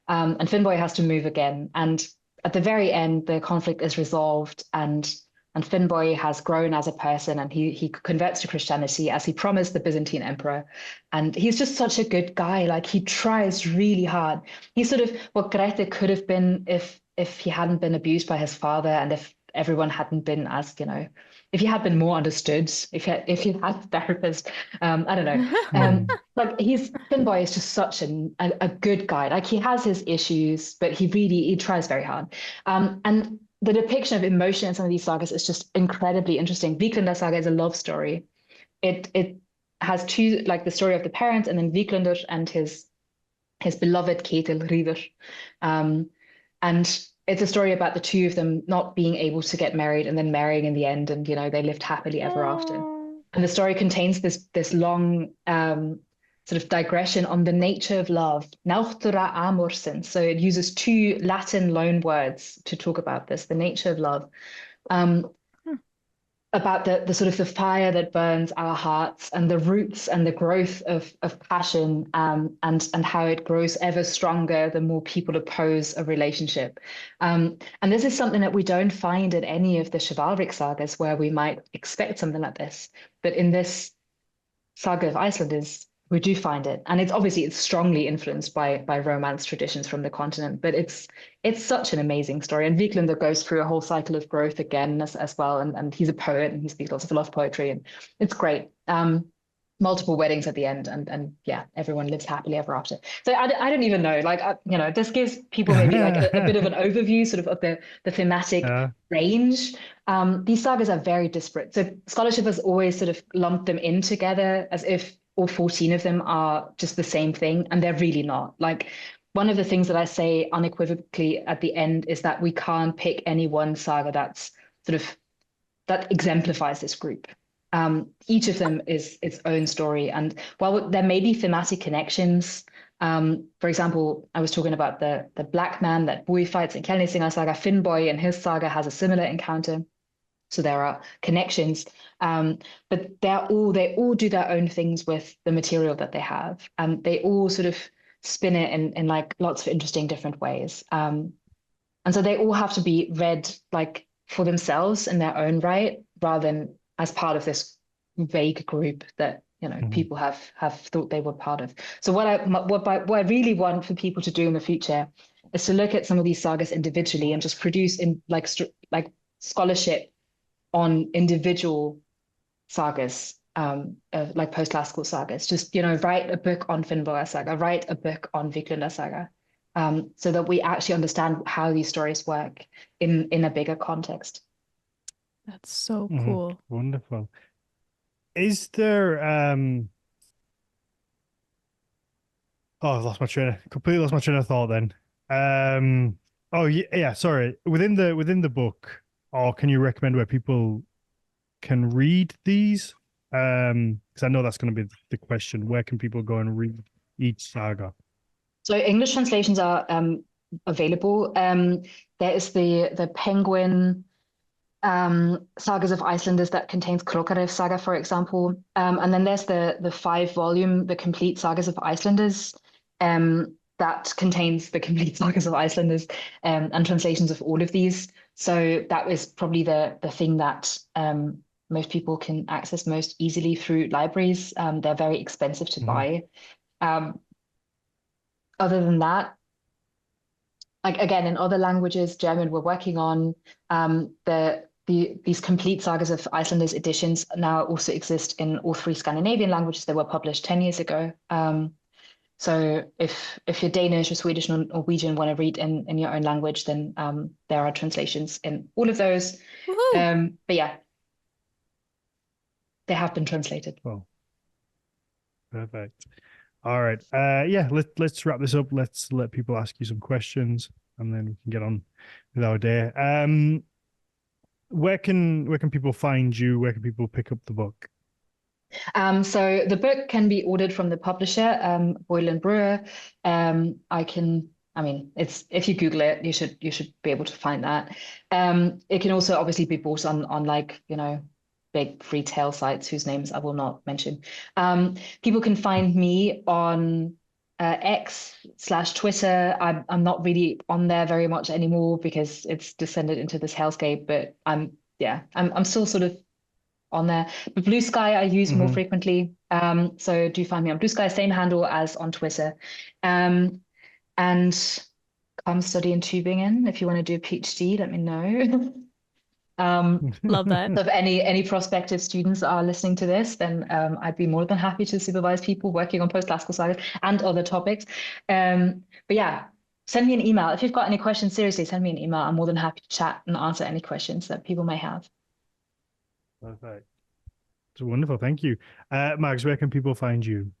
And Finnboy has to move again. And at the very end, the conflict is resolved, and Finnboy has grown as a person, and he converts to Christianity as he promised the Byzantine emperor. And he's just such a good guy. Like, he tries really hard. He's sort of what Grethe could have been if he hadn't been abused by his father, and if everyone hadn't been as, if he had been more understood, if he had a therapist, I don't know. Like, Finnboy is just such a good guy. Like, he has his issues, but he tries very hard. And the depiction of emotion in some of these sagas is just incredibly interesting. Víglundar Saga is a love story. It has two, like the story of the parent, and then Víglundar and his beloved Ketil Ríður. And it's a story about the two of them not being able to get married and then marrying in the end, and they lived happily ever after. And the story contains this long sort of digression on the nature of love, náttúra amorsins. So it uses two Latin loan words to talk about this, the nature of love, about the sort of the fire that burns our hearts, and the roots and the growth of passion, and how it grows ever stronger the more people oppose a relationship. And this is something that we don't find in any of the chivalric sagas, where we might expect something like this. But in this saga of Icelanders, we do find it, and it's strongly influenced by romance traditions from the continent. But it's such an amazing story, and Víglundar goes through a whole cycle of growth again as well. And he's a poet, and he speaks lots of love poetry, and it's great. Multiple weddings at the end, and yeah, everyone lives happily ever after. So I don't even know, like, this gives people maybe like a bit of an overview, sort of the thematic range. These sagas are very disparate, so scholarship has always sort of lumped them in together as if all 14 of them are just the same thing, and they're really not. Like, one of the things that I say unequivocally at the end is that we can't pick any one saga that exemplifies this group. Each of them is its own story, and while there may be thematic connections, for example, I was talking about the black man that Bui fights in Kelnisinga Saga. Finnboy in his saga has a similar encounter. So there are connections, but they all do their own things with the material that they have, and they all sort of spin it in like lots of interesting different ways. And so they all have to be read like for themselves in their own right, rather than as part of this vague group that people have thought they were part of. So what I really want for people to do in the future is to look at some of these sagas individually and just produce in like scholarship on individual sagas, like post-classical sagas. Just write a book on Finnboga Saga, write a book on Víglundar Saga, so that we actually understand how these stories work in a bigger context.
That's so cool.
Wonderful. Is there completely lost my train of thought then. Sorry. Within the book, or can you recommend where people can read these? Because I know that's going to be the question. Where can people go and read each saga?
So English translations are available. There is the Penguin Sagas of Icelanders that contains Krokarev Saga, for example. And then there's the 5-volume, The Complete Sagas of Icelanders, that contains the complete Sagas of Icelanders, and translations of all of these. So that is probably the thing that most people can access most easily through libraries. They're very expensive to buy. Other than that, like, again, in other languages, German, we're working on these complete Sagas of Icelanders editions now also exist in all 3 Scandinavian languages. They were published 10 years ago. So if you're Danish or Swedish or Norwegian want to read in your own language, then there are translations in all of those.
Woohoo!
But yeah, they have been translated.
Well, perfect. All right. Yeah, let's wrap this up. Let's let people ask you some questions and then we can get on with our day. Where can people find you? Where can people pick up the book?
So the book can be ordered from the publisher, Boyle and Brewer. I mean, it's if you Google it, you should be able to find that. It can also obviously be bought on like, big retail sites whose names I will not mention. People can find me on X/Twitter. I'm not really on there very much anymore because it's descended into this hellscape, but I'm still sort of on there. But Blue Sky I use more frequently. So do find me on Blue Sky, same handle as on Twitter. And come study in Tübingen. If you want to do a PhD, let me know.
Love that.
So if any prospective students are listening to this, then I'd be more than happy to supervise people working on post-classical sagas and other topics. But yeah, send me an email. If you've got any questions, seriously, send me an email. I'm more than happy to chat and answer any questions that people may have.
Perfect. It's wonderful. Thank you. Mags, where can people find you?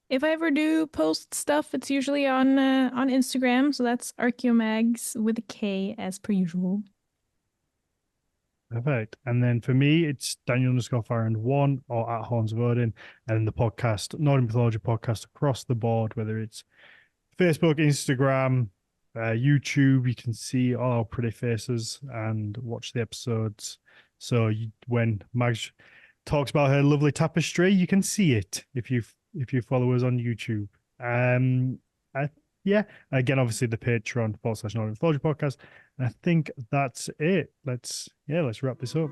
If I ever do post stuff, it's usually on Instagram. So that's Archeomags with a K as per usual.
Perfect. And then for me, it's Daniel_Farrand1 or at Horns of Odin, and the podcast, Nordic Mythology podcast across the board, whether it's Facebook, Instagram, YouTube. You can see all our pretty faces and watch the episodes. So when Mags talks about her lovely tapestry, you can see it if you follow us on YouTube. Yeah, again, obviously the Patreon /Nordic Mythology podcast. And I think that's it. Let's wrap this up.